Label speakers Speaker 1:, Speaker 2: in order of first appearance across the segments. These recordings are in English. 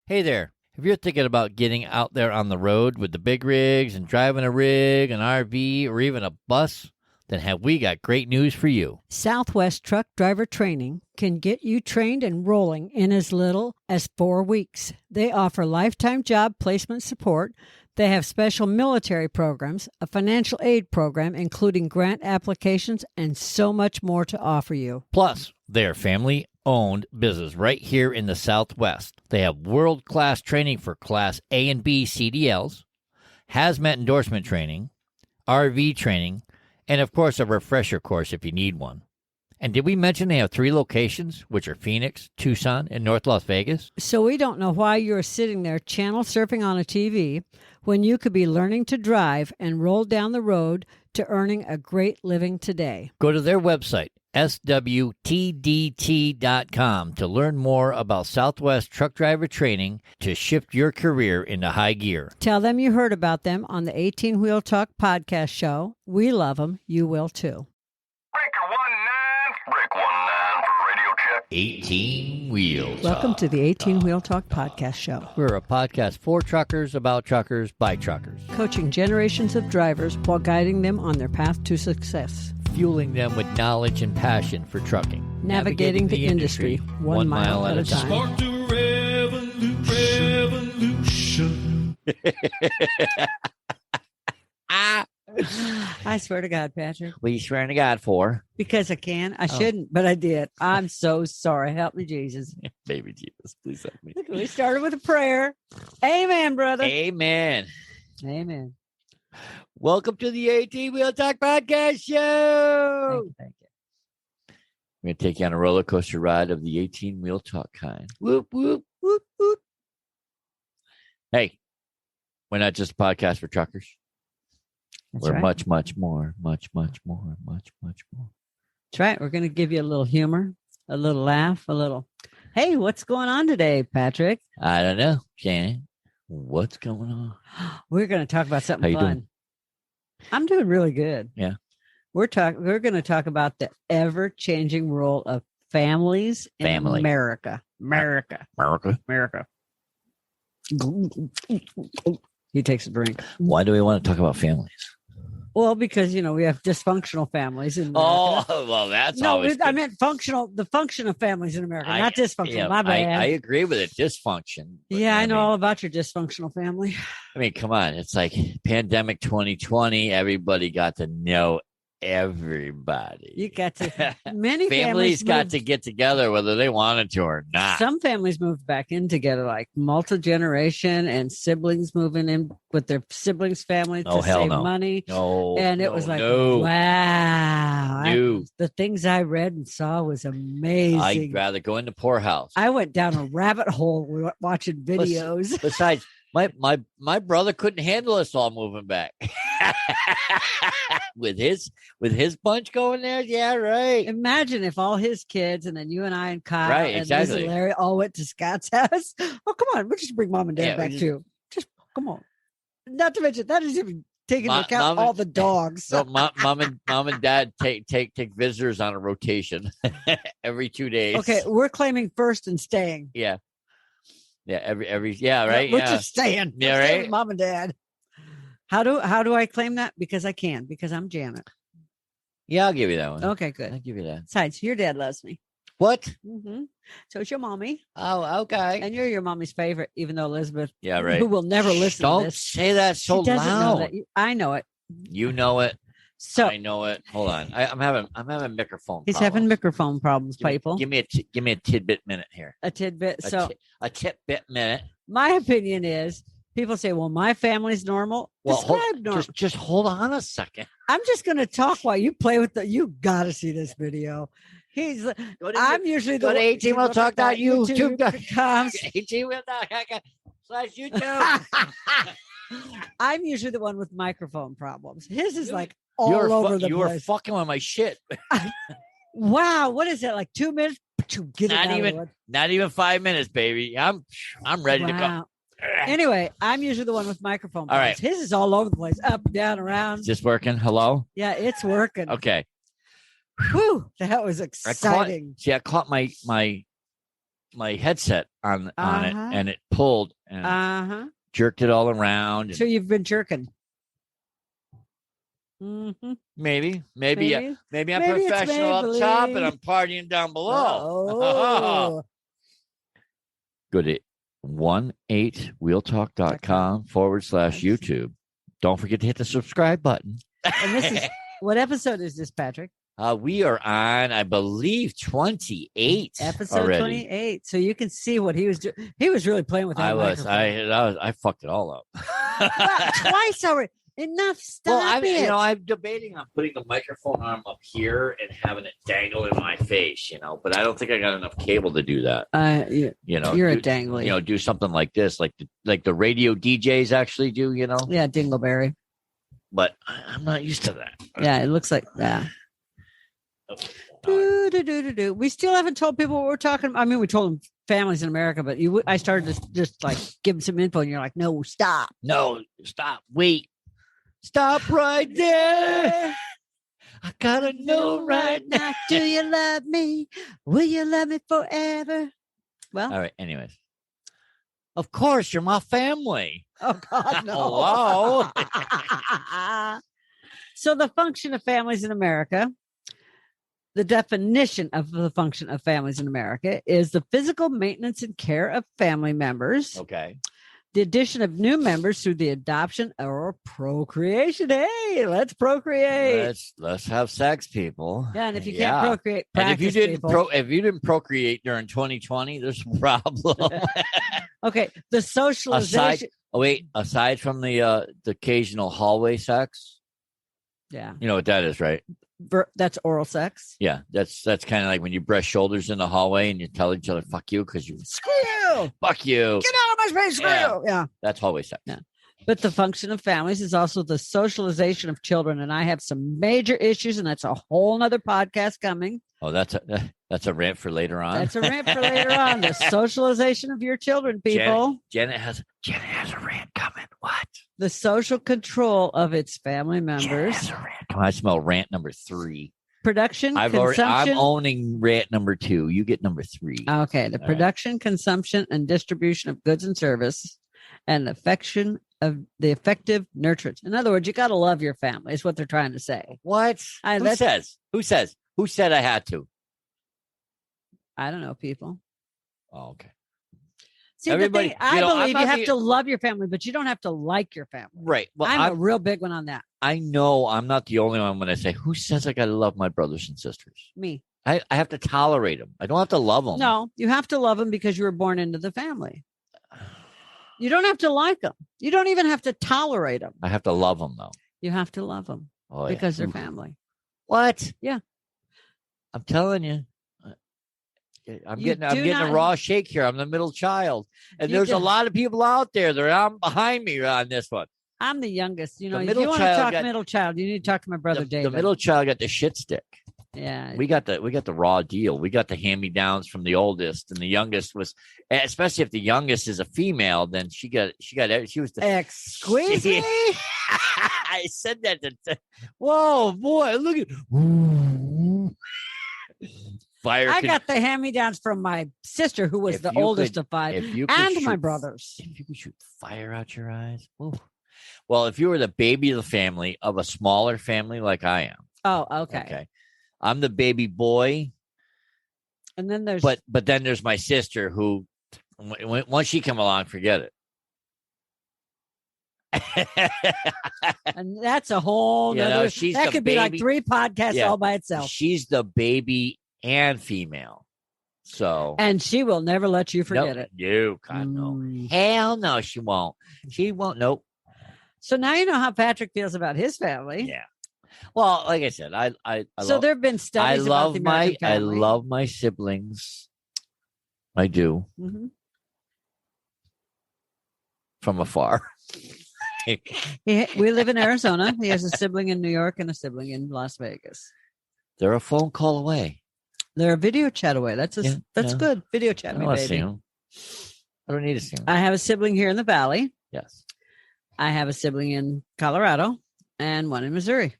Speaker 1: Hey there. If you're thinking about getting out there on the road with the big rigs and driving a rig, an RV, or even a bus, then have we got great news for you.
Speaker 2: Southwest Truck Driver Training can get you trained and rolling in as little as 4 weeks. They offer lifetime job placement support. They have special military programs, a financial aid program, including grant applications, and so much more to offer you.
Speaker 1: Plus, they're family-owned business right here in the Southwest. They have world-class training for Class A and B CDLs, hazmat endorsement training, RV training, and, of course, a refresher course if you need one. And did we mention they have 3 locations, which are Phoenix, Tucson, and North Las Vegas?
Speaker 2: So we don't know why you're sitting there channel surfing on a TV when you could be learning to drive and roll down the road to earning a great living today.
Speaker 1: Go to their website, swtdt.com, to learn more about Southwest Truck Driver Training to shift your career into high gear.
Speaker 2: Tell them you heard about them on the 18 Wheel Talk podcast show. We love them. You will too.
Speaker 3: Break 19 for radio check.
Speaker 1: 18 Wheel Talk.
Speaker 2: Welcome to the 18 Wheel Talk podcast show.
Speaker 1: We're a podcast for truckers, about truckers, by truckers.
Speaker 2: Coaching generations of drivers while guiding them on their path to success.
Speaker 1: Fueling them with knowledge and passion for trucking.
Speaker 2: Navigating the industry 1 mile at a time.
Speaker 4: Spark the revolution.
Speaker 2: I swear to God, Patrick.
Speaker 1: What are you swearing to God for?
Speaker 2: Because I can. I shouldn't, but I did. I'm so sorry. Help me, Jesus.
Speaker 1: Baby Jesus, please help me.
Speaker 2: We started with a prayer. Amen, brother.
Speaker 1: Amen.
Speaker 2: Amen.
Speaker 1: Welcome to the 18 Wheel Talk podcast show.
Speaker 2: Thank you.
Speaker 1: We're going to take you on a roller coaster ride of the 18 Wheel Talk kind. Whoop, whoop, whoop, whoop. Hey, we're not just a podcast for truckers. We're
Speaker 2: right.
Speaker 1: much, much more. That's
Speaker 2: right. We're going to give you a little humor, a little laugh, a little, hey, what's going on today, Patrick?
Speaker 1: I don't know, Shannon. What's going on?
Speaker 2: We're going to talk about something
Speaker 1: How you
Speaker 2: fun.
Speaker 1: doing?
Speaker 2: I'm doing really good.
Speaker 1: Yeah.
Speaker 2: We're going to talk about the ever-changing role of families in America. He takes a drink.
Speaker 1: Why do we want to talk about families?
Speaker 2: Well, because, we have dysfunctional families in America.
Speaker 1: Oh, well, that's
Speaker 2: no,
Speaker 1: always
Speaker 2: I
Speaker 1: good.
Speaker 2: meant functional, the function of families in America, not dysfunctional.
Speaker 1: Yeah,
Speaker 2: My bad.
Speaker 1: I agree with it. Dysfunction.
Speaker 2: Yeah, I know all about your dysfunctional family.
Speaker 1: I mean, come on. It's like pandemic 2020. Everybody got to know everybody.
Speaker 2: You got to. Many
Speaker 1: families got
Speaker 2: moved,
Speaker 1: to get together whether they wanted to or not.
Speaker 2: Some families moved back in together, like multi-generation and siblings moving in with their siblings' family to save money. And it was like, wow. The things I read and saw was amazing.
Speaker 1: I'd rather go into poorhouse.
Speaker 2: I went down a rabbit hole watching videos.
Speaker 1: Besides, my brother couldn't handle us all moving back. with his bunch going there. Yeah, right.
Speaker 2: Imagine if all his kids and then you and I and Kyle and Liz and Larry all went to Scott's house. Oh, come on. We'll just bring mom and dad back too. Just come on. Not to mention that is even taking into account all the dogs.
Speaker 1: So mom and dad take visitors on a rotation every 2 days.
Speaker 2: Okay, we're claiming first and staying.
Speaker 1: Yeah. Yeah, right.
Speaker 2: We're just staying.
Speaker 1: Yeah, right.
Speaker 2: With mom and dad. How do I claim that? Because I can. Because I'm Janet.
Speaker 1: Yeah, I'll give you that one.
Speaker 2: Okay, good.
Speaker 1: I'll give you that.
Speaker 2: Besides, your dad loves me.
Speaker 1: What?
Speaker 2: Mm-hmm. So it's your mommy.
Speaker 1: Oh, okay.
Speaker 2: And you're your mommy's favorite, even though Elizabeth,
Speaker 1: right,
Speaker 2: who will never listen to this.
Speaker 1: Don't say that so loud.
Speaker 2: Know that. I know it.
Speaker 1: You know it.
Speaker 2: So
Speaker 1: I know it. Hold on. I'm having microphone.
Speaker 2: He's having microphone problems, people.
Speaker 1: Give me a tidbit minute here.
Speaker 2: A tidbit.
Speaker 1: A tidbit minute.
Speaker 2: My opinion is people say, "Well, my family's normal."
Speaker 1: Well,
Speaker 2: normal.
Speaker 1: Just hold on a second.
Speaker 2: I'm just going to talk while you play with you got to see this video. I'm usually the
Speaker 1: 18wheeltalk.youtube.com. 18wheeltalk.com/YouTube.
Speaker 2: I'm usually the one with microphone problems. His is like all over the place.
Speaker 1: You were fucking with my shit.
Speaker 2: Wow, what is that? Like 2 minutes?
Speaker 1: Not even 5 minutes, baby. I'm ready to go.
Speaker 2: Anyway, I'm usually the one with microphone problems.
Speaker 1: All right.
Speaker 2: His is all over the place, up, down, around.
Speaker 1: Is this working? Hello?
Speaker 2: Yeah, it's working.
Speaker 1: Okay.
Speaker 2: Whew, that was exciting.
Speaker 1: I caught my my headset on it,
Speaker 2: Uh-huh.
Speaker 1: and it pulled and jerked it all around.
Speaker 2: So you've been jerking. Mm-hmm.
Speaker 1: Maybe I'm
Speaker 2: Maybe it's
Speaker 1: professional up top, and
Speaker 2: Maybelline.
Speaker 1: I'm partying down below.
Speaker 2: Oh.
Speaker 1: Go to 18wheeltalk.com/YouTube. Don't forget to hit the subscribe button.
Speaker 2: And this is what episode is this, Patrick?
Speaker 1: We are on, I believe, 28.
Speaker 2: Episode
Speaker 1: already.
Speaker 2: 28. So you can see what he was doing. He was really playing with that microphone.
Speaker 1: I fucked it all up.
Speaker 2: Well, twice already. Enough. Stop it.
Speaker 1: I'm debating on putting the microphone arm up here and having it dangle in my face, but I don't think I got enough cable to do that.
Speaker 2: You're a dangly.
Speaker 1: Do something like this, like the radio DJs actually do,
Speaker 2: Yeah, Dingleberry.
Speaker 1: But I'm not used to that.
Speaker 2: Yeah, it looks like that.
Speaker 1: Okay.
Speaker 2: We still haven't told people what we're talking about. I mean, we told them families in America, but I started to just like give them some info, and you're like, no, stop.
Speaker 1: No, stop. Wait. Stop right there. I gotta know right now.
Speaker 2: Do you love me? Will you love me forever? Well,
Speaker 1: all right. Anyways, of course, you're my family.
Speaker 2: Oh God, no.
Speaker 1: Hello.
Speaker 2: So the function of families in America, the definition of the function of families in America is the physical maintenance and care of family members.
Speaker 1: Okay.
Speaker 2: The addition of new members through the adoption or procreation. Hey, let's procreate.
Speaker 1: Let's have sex, people.
Speaker 2: Yeah, and if you can't procreate, practice,
Speaker 1: and if you didn't procreate during 2020, there's a problem.
Speaker 2: Okay, the socialization.
Speaker 1: Aside from the occasional hallway sex.
Speaker 2: Yeah,
Speaker 1: you know what that is, right?
Speaker 2: That's oral sex.
Speaker 1: Yeah, that's kind of like when you brush shoulders in the hallway and you tell each other "fuck you" because you
Speaker 2: screw you,
Speaker 1: fuck you,
Speaker 2: get out of my space, screw you. Yeah,
Speaker 1: that's hallway sex.
Speaker 2: Yeah, but the function of families is also the socialization of children, and I have some major issues, and that's a whole nother podcast coming.
Speaker 1: Oh, that's a rant for later on.
Speaker 2: That's a rant for later on. The socialization of your children, people.
Speaker 1: Janet has a rant coming. What?
Speaker 2: The social control of its family members.
Speaker 1: Has a rant. Come on, I smell rant number 3.
Speaker 2: Production,
Speaker 1: consumption. I'm owning rant number 2. You get number 3.
Speaker 2: Okay. The production, consumption, and distribution of goods and service, and affection of the effective nurturance. In other words, you got to love your family. Is what they're trying to say.
Speaker 1: What? Who says? Who said I had to?
Speaker 2: I don't know, people.
Speaker 1: Oh, okay.
Speaker 2: See,
Speaker 1: everybody,
Speaker 2: I believe you have to love your family, but you don't have to like your family.
Speaker 1: Right. Well,
Speaker 2: I'm a real big one on that.
Speaker 1: I know I'm not the only one when I say, who says I got to love my brothers and sisters?
Speaker 2: Me.
Speaker 1: I have to tolerate them. I don't have to love them.
Speaker 2: No, you have to love them because you were born into the family. You don't have to like them. You don't even have to tolerate them.
Speaker 1: I have to love them, though.
Speaker 2: You have to love them because they're family.
Speaker 1: What?
Speaker 2: Yeah.
Speaker 1: I'm telling you. I'm getting a raw shake here. I'm the middle child. And there's a lot of people out there that are behind me on this one.
Speaker 2: I'm the youngest. If you want to talk middle child, you need to talk to my brother David.
Speaker 1: The middle child got the shit stick.
Speaker 2: Yeah.
Speaker 1: We got the raw deal. We got the hand-me-downs from the oldest, and the youngest was, especially if the youngest is a female, then she was the
Speaker 2: excuse me.
Speaker 1: I said that whoa, boy, look at fire.
Speaker 2: I got the hand-me-downs from my sister, who was the oldest of 5, and my brothers.
Speaker 1: If you could shoot fire out your eyes. Ooh. Well, if you were the baby of the family, of a smaller family like I am.
Speaker 2: Oh, okay.
Speaker 1: I'm the baby boy.
Speaker 2: And then there's...
Speaker 1: But then there's my sister who, once she come along, forget it.
Speaker 2: And that's a whole nother... that could be like 3 podcasts all by itself.
Speaker 1: She's the baby and female. So...
Speaker 2: And she will never let you forget it.
Speaker 1: You God, no. Hell no, she won't. She won't. Nope.
Speaker 2: So now you know how Patrick feels about his family.
Speaker 1: Yeah. Well, like I said, I
Speaker 2: so there have been studies about the American family.
Speaker 1: I love my siblings. I do.
Speaker 2: Mm-hmm.
Speaker 1: From afar.
Speaker 2: We live in Arizona. He has a sibling in New York and a sibling in Las Vegas.
Speaker 1: They're a phone call away.
Speaker 2: They're a video chat away. That's good. Video chat me, baby.
Speaker 1: See them. I don't need to see them.
Speaker 2: I have a sibling here in the Valley.
Speaker 1: Yes.
Speaker 2: I have a sibling in Colorado and one in Missouri.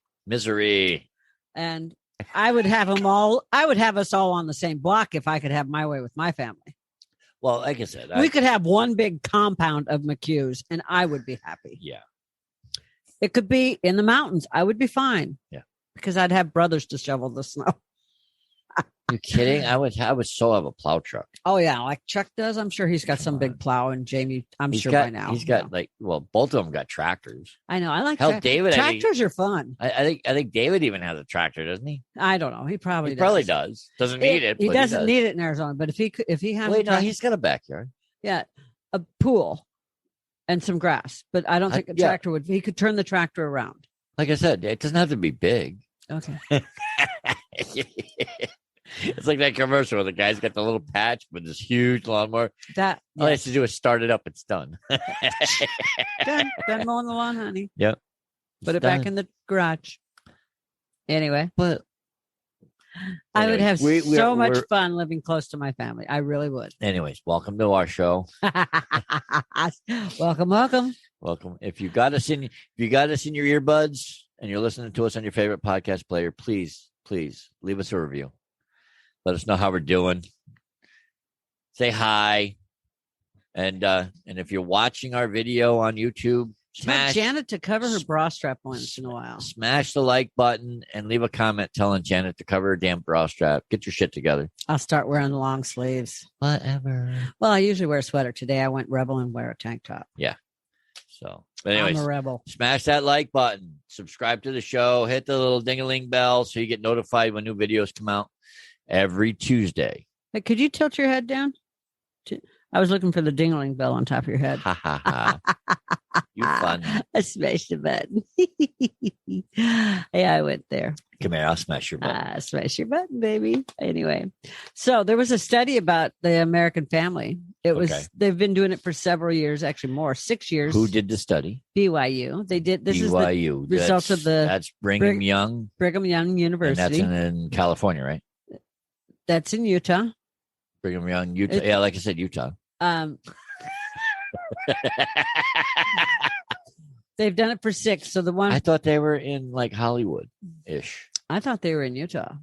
Speaker 2: And I would have them all. I would have us all on the same block if I could have my way with my family.
Speaker 1: Well, like I said,
Speaker 2: We could have one big compound of McHugh's, and I would be happy.
Speaker 1: Yeah.
Speaker 2: It could be in the mountains. I would be fine.
Speaker 1: Yeah.
Speaker 2: Because I'd have brothers to shovel the snow.
Speaker 1: You kidding? I would so have a plow truck.
Speaker 2: Oh, yeah. Like Chuck does. I'm sure he's got some big plow. And Jamie, by now.
Speaker 1: He's got both of them got tractors.
Speaker 2: I know. I like
Speaker 1: David.
Speaker 2: Tractors are fun.
Speaker 1: I think David even has a tractor, doesn't he?
Speaker 2: I don't know. He probably
Speaker 1: does. Doesn't need it.
Speaker 2: He doesn't need it in Arizona. But if he has
Speaker 1: he's got a backyard.
Speaker 2: Yeah. A pool and some grass. But I don't think a tractor would. He could turn the tractor around.
Speaker 1: Like I said, it doesn't have to be big.
Speaker 2: Okay.
Speaker 1: It's like that commercial where the guy's got the little patch with this huge lawnmower. All he has to do is start it up. It's done.
Speaker 2: Done mowing the lawn, honey.
Speaker 1: Yep.
Speaker 2: Put it back in the garage. Anyway.
Speaker 1: But
Speaker 2: I would have so much fun living close to my family. I really would.
Speaker 1: Anyways, welcome to our show.
Speaker 2: Welcome.
Speaker 1: If you got us in your earbuds and you're listening to us on your favorite podcast player, please leave us a review. Let us know how we're doing. Say hi. And if you're watching our video on YouTube,
Speaker 2: tell Janet to cover her bra strap once in a while.
Speaker 1: Smash the like button and leave a comment telling Janet to cover her damn bra strap. Get your shit together.
Speaker 2: I'll start wearing the long sleeves.
Speaker 1: Whatever.
Speaker 2: Well, I usually wear a sweater. Today I went rebel and wear a tank top.
Speaker 1: Yeah. So, but anyways,
Speaker 2: I'm a rebel.
Speaker 1: Smash that like button. Subscribe to the show. Hit the little ding-a-ling bell so you get notified when new videos come out every Tuesday.
Speaker 2: Hey, could you tilt your head down? I was looking for the ding-a-ling bell on top of your head.
Speaker 1: Ha ha ha. You fun.
Speaker 2: I smashed the button. Yeah, I went there.
Speaker 1: Come here, I'll smash your button.
Speaker 2: Smash your button, baby. Anyway, so there was a study about the American family. They've been doing it for several years, actually more, 6 years.
Speaker 1: Who did the study?
Speaker 2: BYU. They did. This
Speaker 1: BYU.
Speaker 2: is the results of
Speaker 1: that's Brigham Young
Speaker 2: University.
Speaker 1: And that's in California, right?
Speaker 2: That's in Utah.
Speaker 1: Brigham Young, Utah. Yeah, like I said, Utah.
Speaker 2: They've done it for 6. So the one
Speaker 1: I thought they were in like Hollywood-ish.
Speaker 2: I thought they were in Utah.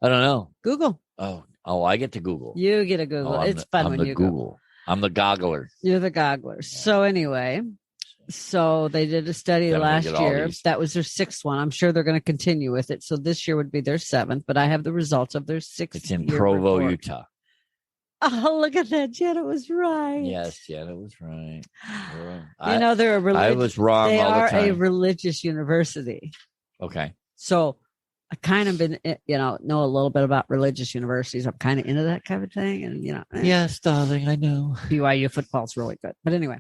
Speaker 1: I don't know.
Speaker 2: Google.
Speaker 1: Oh, I get to Google.
Speaker 2: You get a Google. It's fun when you
Speaker 1: Google. I'm the goggler.
Speaker 2: You're the goggler. Yeah. So anyway, they did a study last year. That was their 6th one. I'm sure they're going to continue with it. So this year would be their 7th, but I have the results of their 6th.
Speaker 1: It's in Provo, report. Utah.
Speaker 2: Oh, look at that. Janet was right.
Speaker 1: Yes, Janet was right.
Speaker 2: They're a religious.
Speaker 1: I was wrong all the time.
Speaker 2: They are a religious university.
Speaker 1: Okay.
Speaker 2: So I kind of been, know a little bit about religious universities. I'm kind of into that kind of thing. And,
Speaker 1: Yes, darling, I know.
Speaker 2: BYU football's really good. But anyway,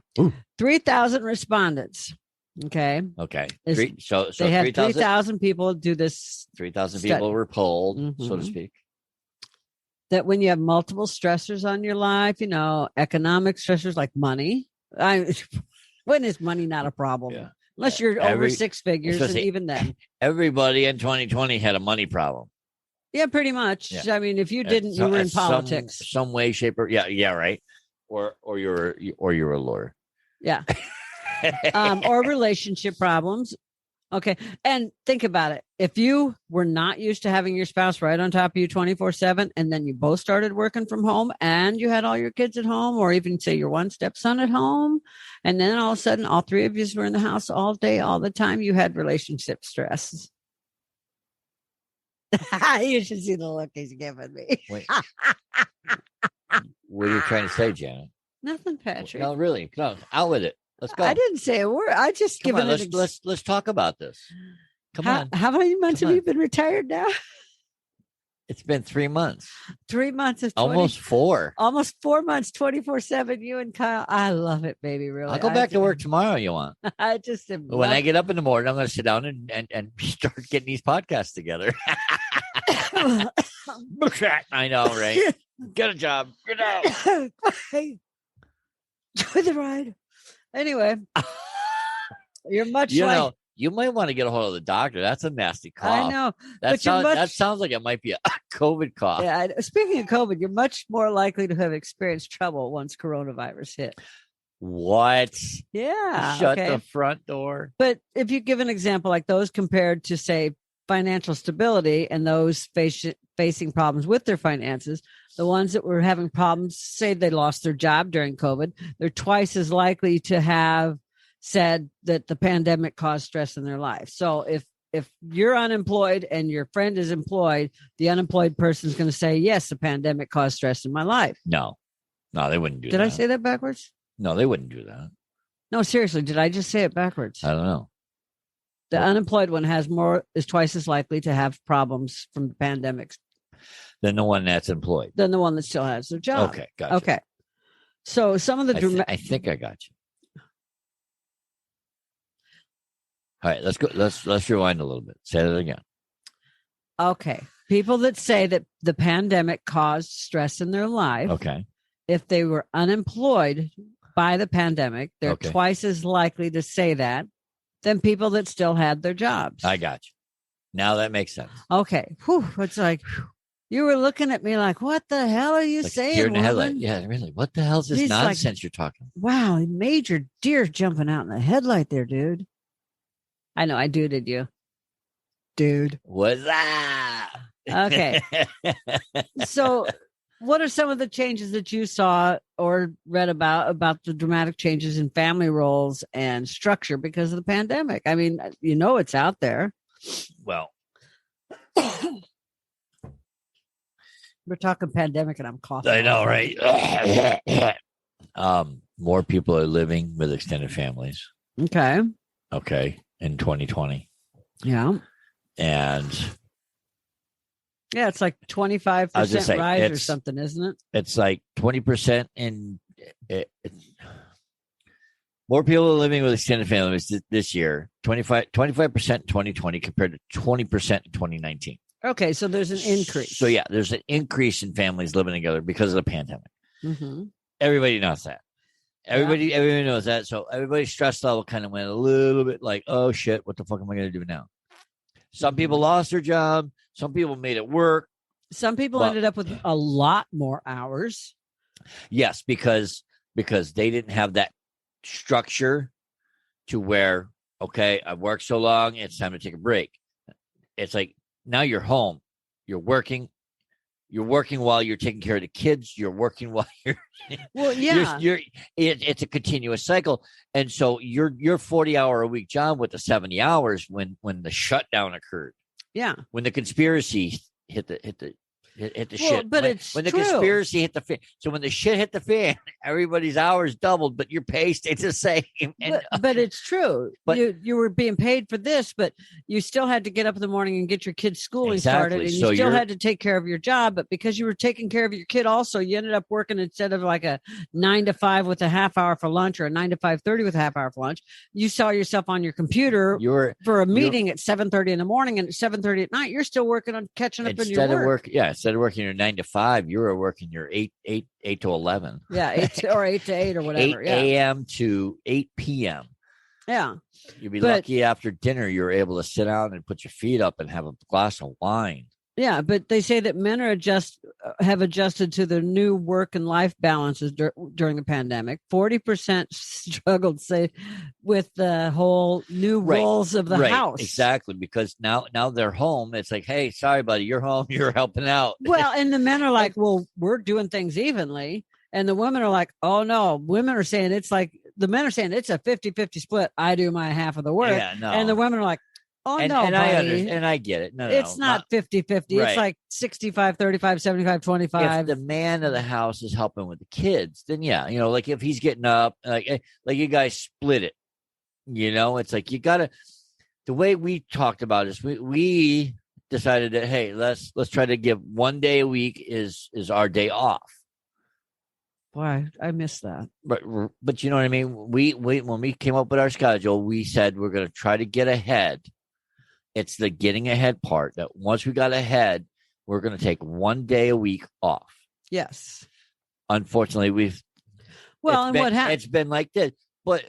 Speaker 2: 3,000 respondents. Okay.
Speaker 1: Okay.
Speaker 2: So they had 3,000 people do this.
Speaker 1: 3,000 people were polled, so to speak.
Speaker 2: That when you have multiple stressors on your life, economic stressors like money. When is money not a problem? Yeah. Unless you're over 6 figures, and even then.
Speaker 1: Everybody in 2020 had a money problem.
Speaker 2: Yeah, pretty much. Yeah. I mean, if you didn't, you were in politics.
Speaker 1: Some way, shape, or right. Or you're a lawyer.
Speaker 2: Yeah. Or relationship problems. Okay. And think about it. If you were not used to having your spouse right on top of you 24/7, and then you both started working from home and you had all your kids at home, or even say your one stepson at home, and then all of a sudden all 3 of you were in the house all day, all the time, you had relationship stress. You should see the look he's giving me.
Speaker 1: Wait. What are you trying to say, Janet?
Speaker 2: Nothing, Patrick.
Speaker 1: No, really. Come on, out with it. Let's go.
Speaker 2: I didn't say a word. I just given it.
Speaker 1: Let's talk about this. Come on.
Speaker 2: How many months have you been retired now?
Speaker 1: It's been 3 months.
Speaker 2: 3 months is
Speaker 1: almost 4.
Speaker 2: Almost 4 months, 24/7. You and Kyle. I love it, baby. Really.
Speaker 1: I'll go back to work tomorrow. You want?
Speaker 2: I just
Speaker 1: when I get up in the morning, I'm going to sit down and start getting these podcasts together. I know, right? Get a job. Get out.
Speaker 2: Enjoy the ride. Anyway, you're much like.
Speaker 1: You might want to get a hold of the doctor. That's a nasty cough.
Speaker 2: I know.
Speaker 1: That sounds like it might be a COVID cough.
Speaker 2: Yeah. Speaking of COVID, you're much more likely to have experienced trouble once coronavirus hit.
Speaker 1: What?
Speaker 2: Yeah.
Speaker 1: Shut the front door.
Speaker 2: But if you give an example like those compared to, say, financial stability and those facing problems with their finances, the ones that were having problems, say they lost their job during COVID, they're twice as likely to have said that the pandemic caused stress in their life. So if you're unemployed and your friend is employed, the unemployed person is going to say, yes, the pandemic caused stress in my life.
Speaker 1: No, they wouldn't do that.
Speaker 2: Did I say that backwards?
Speaker 1: No, they wouldn't do that.
Speaker 2: No, seriously, did I just say it backwards?
Speaker 1: I don't know.
Speaker 2: The unemployed one is twice as likely to have problems from the pandemic
Speaker 1: Than the one that's employed.
Speaker 2: than the one that still has their job.
Speaker 1: Okay, gotcha.
Speaker 2: Okay. So some of the
Speaker 1: I think I got you. All right, let's go. Let's rewind a little bit. Say that again.
Speaker 2: Okay. People that say that the pandemic caused stress in their life,
Speaker 1: Okay.
Speaker 2: if they were unemployed by the pandemic, they're
Speaker 1: Okay.
Speaker 2: twice as likely to say that than people that still had their jobs.
Speaker 1: I got you. Now that makes sense.
Speaker 2: Okay. Whew, it's like you were looking at me like, what the hell are you
Speaker 1: Like
Speaker 2: saying?
Speaker 1: deer in the
Speaker 2: woman?
Speaker 1: headlight. Yeah, really. What the hell's this
Speaker 2: He's like-
Speaker 1: nonsense you're talking?
Speaker 2: Wow, major deer jumping out in the headlight there, dude. I know I did you. Dude.
Speaker 1: What's that?
Speaker 2: Okay. So what are some of the changes that you saw or read about the dramatic changes in family roles and structure because of the pandemic? I mean, it's out there.
Speaker 1: Well,
Speaker 2: We're talking pandemic and I'm coughing.
Speaker 1: I know, right? More people are living with extended families.
Speaker 2: Okay.
Speaker 1: Okay. In 2020.
Speaker 2: Yeah.
Speaker 1: And
Speaker 2: Yeah, it's like 25%
Speaker 1: I was just saying,
Speaker 2: rise or
Speaker 1: it's-
Speaker 2: something, isn't it?
Speaker 1: it's like 20% in more people are living with extended families this year, 25% in 2020 compared to 20% in 2019.
Speaker 2: Okay, so there's an increase.
Speaker 1: So yeah, there's an increase in families living together because of the pandemic.
Speaker 2: Mm-hmm.
Speaker 1: Everybody knows that. Everybody knows that. So everybody's stress level kind of went a little bit like, oh shit, what the fuck am I going to do now? Some people lost their job. Some people made it work.
Speaker 2: Some people
Speaker 1: Well-
Speaker 2: ended up with a lot more hours.
Speaker 1: Yes, because they didn't have that structure to where, okay, I've worked so long, it's time to take a break. It's like now you're home, you're working while you're taking care of the kids, you're working while you're
Speaker 2: Well, yeah.
Speaker 1: it's a continuous cycle. And so your 40-hour a week job with the 70 hours when the shutdown occurred,
Speaker 2: Yeah.
Speaker 1: when the conspiracy hit the
Speaker 2: Well,
Speaker 1: shit.
Speaker 2: but
Speaker 1: when,
Speaker 2: it's
Speaker 1: when the
Speaker 2: true.
Speaker 1: conspiracy hit the fan. So when the shit hit the fan, everybody's hours doubled, but your pay stayed the same. And
Speaker 2: But it's true.
Speaker 1: But-
Speaker 2: you were being paid for this, but you still had to get up in the morning and get your kid's schooling
Speaker 1: Exactly.
Speaker 2: started, and
Speaker 1: So
Speaker 2: you still
Speaker 1: you're-
Speaker 2: had to take care of your job. But because you were taking care of your kid, also you ended up working instead of like a 9 to 5 with a half hour for lunch or a 9 to 5:30 with a half hour for lunch. You saw yourself on your computer
Speaker 1: you're
Speaker 2: for a meeting at 7:30 in the morning, and at 7:30 at night, you're still working on catching up in your work.
Speaker 1: instead of working your 9 to 5, you were working your 8 to 11.
Speaker 2: Yeah, 8 to 8 or
Speaker 1: 8
Speaker 2: whatever. Yeah,
Speaker 1: a.m. to 8 p.m.
Speaker 2: yeah.
Speaker 1: You'd be
Speaker 2: But-
Speaker 1: lucky after dinner you were able to sit down and put your feet up and have a glass of wine.
Speaker 2: Yeah, but they say that men have adjusted to the new work and life balances during the pandemic. 40% struggled, say, with the whole new
Speaker 1: Right,
Speaker 2: roles of the
Speaker 1: right,
Speaker 2: house.
Speaker 1: exactly, because now they're home. It's like, hey, sorry, buddy, you're home. You're helping out.
Speaker 2: Well, and the men are like, well, we're doing things evenly. And the women are like, oh, no. Women are saying the men are saying it's a 50-50 split. I do my half of the work.
Speaker 1: Yeah, no.
Speaker 2: And the women are like, oh,
Speaker 1: and,
Speaker 2: no,
Speaker 1: and I
Speaker 2: buddy.
Speaker 1: understand, and I get it. No,
Speaker 2: It's not 50-50.
Speaker 1: Right.
Speaker 2: It's like 65-35, 75-25.
Speaker 1: If the man of the house is helping with the kids, then yeah, like if he's getting up, like you guys split it, it's like you gotta. The way we talked about is we decided that hey, let's try to give one day a week is our day off.
Speaker 2: Boy, I missed that.
Speaker 1: But you know what I mean. We when we came up with our schedule, we said we're going to try to get ahead. It's the getting ahead part that once we got ahead, we're going to take one day a week off.
Speaker 2: Yes.
Speaker 1: Unfortunately,
Speaker 2: What happened?
Speaker 1: It's been like this, but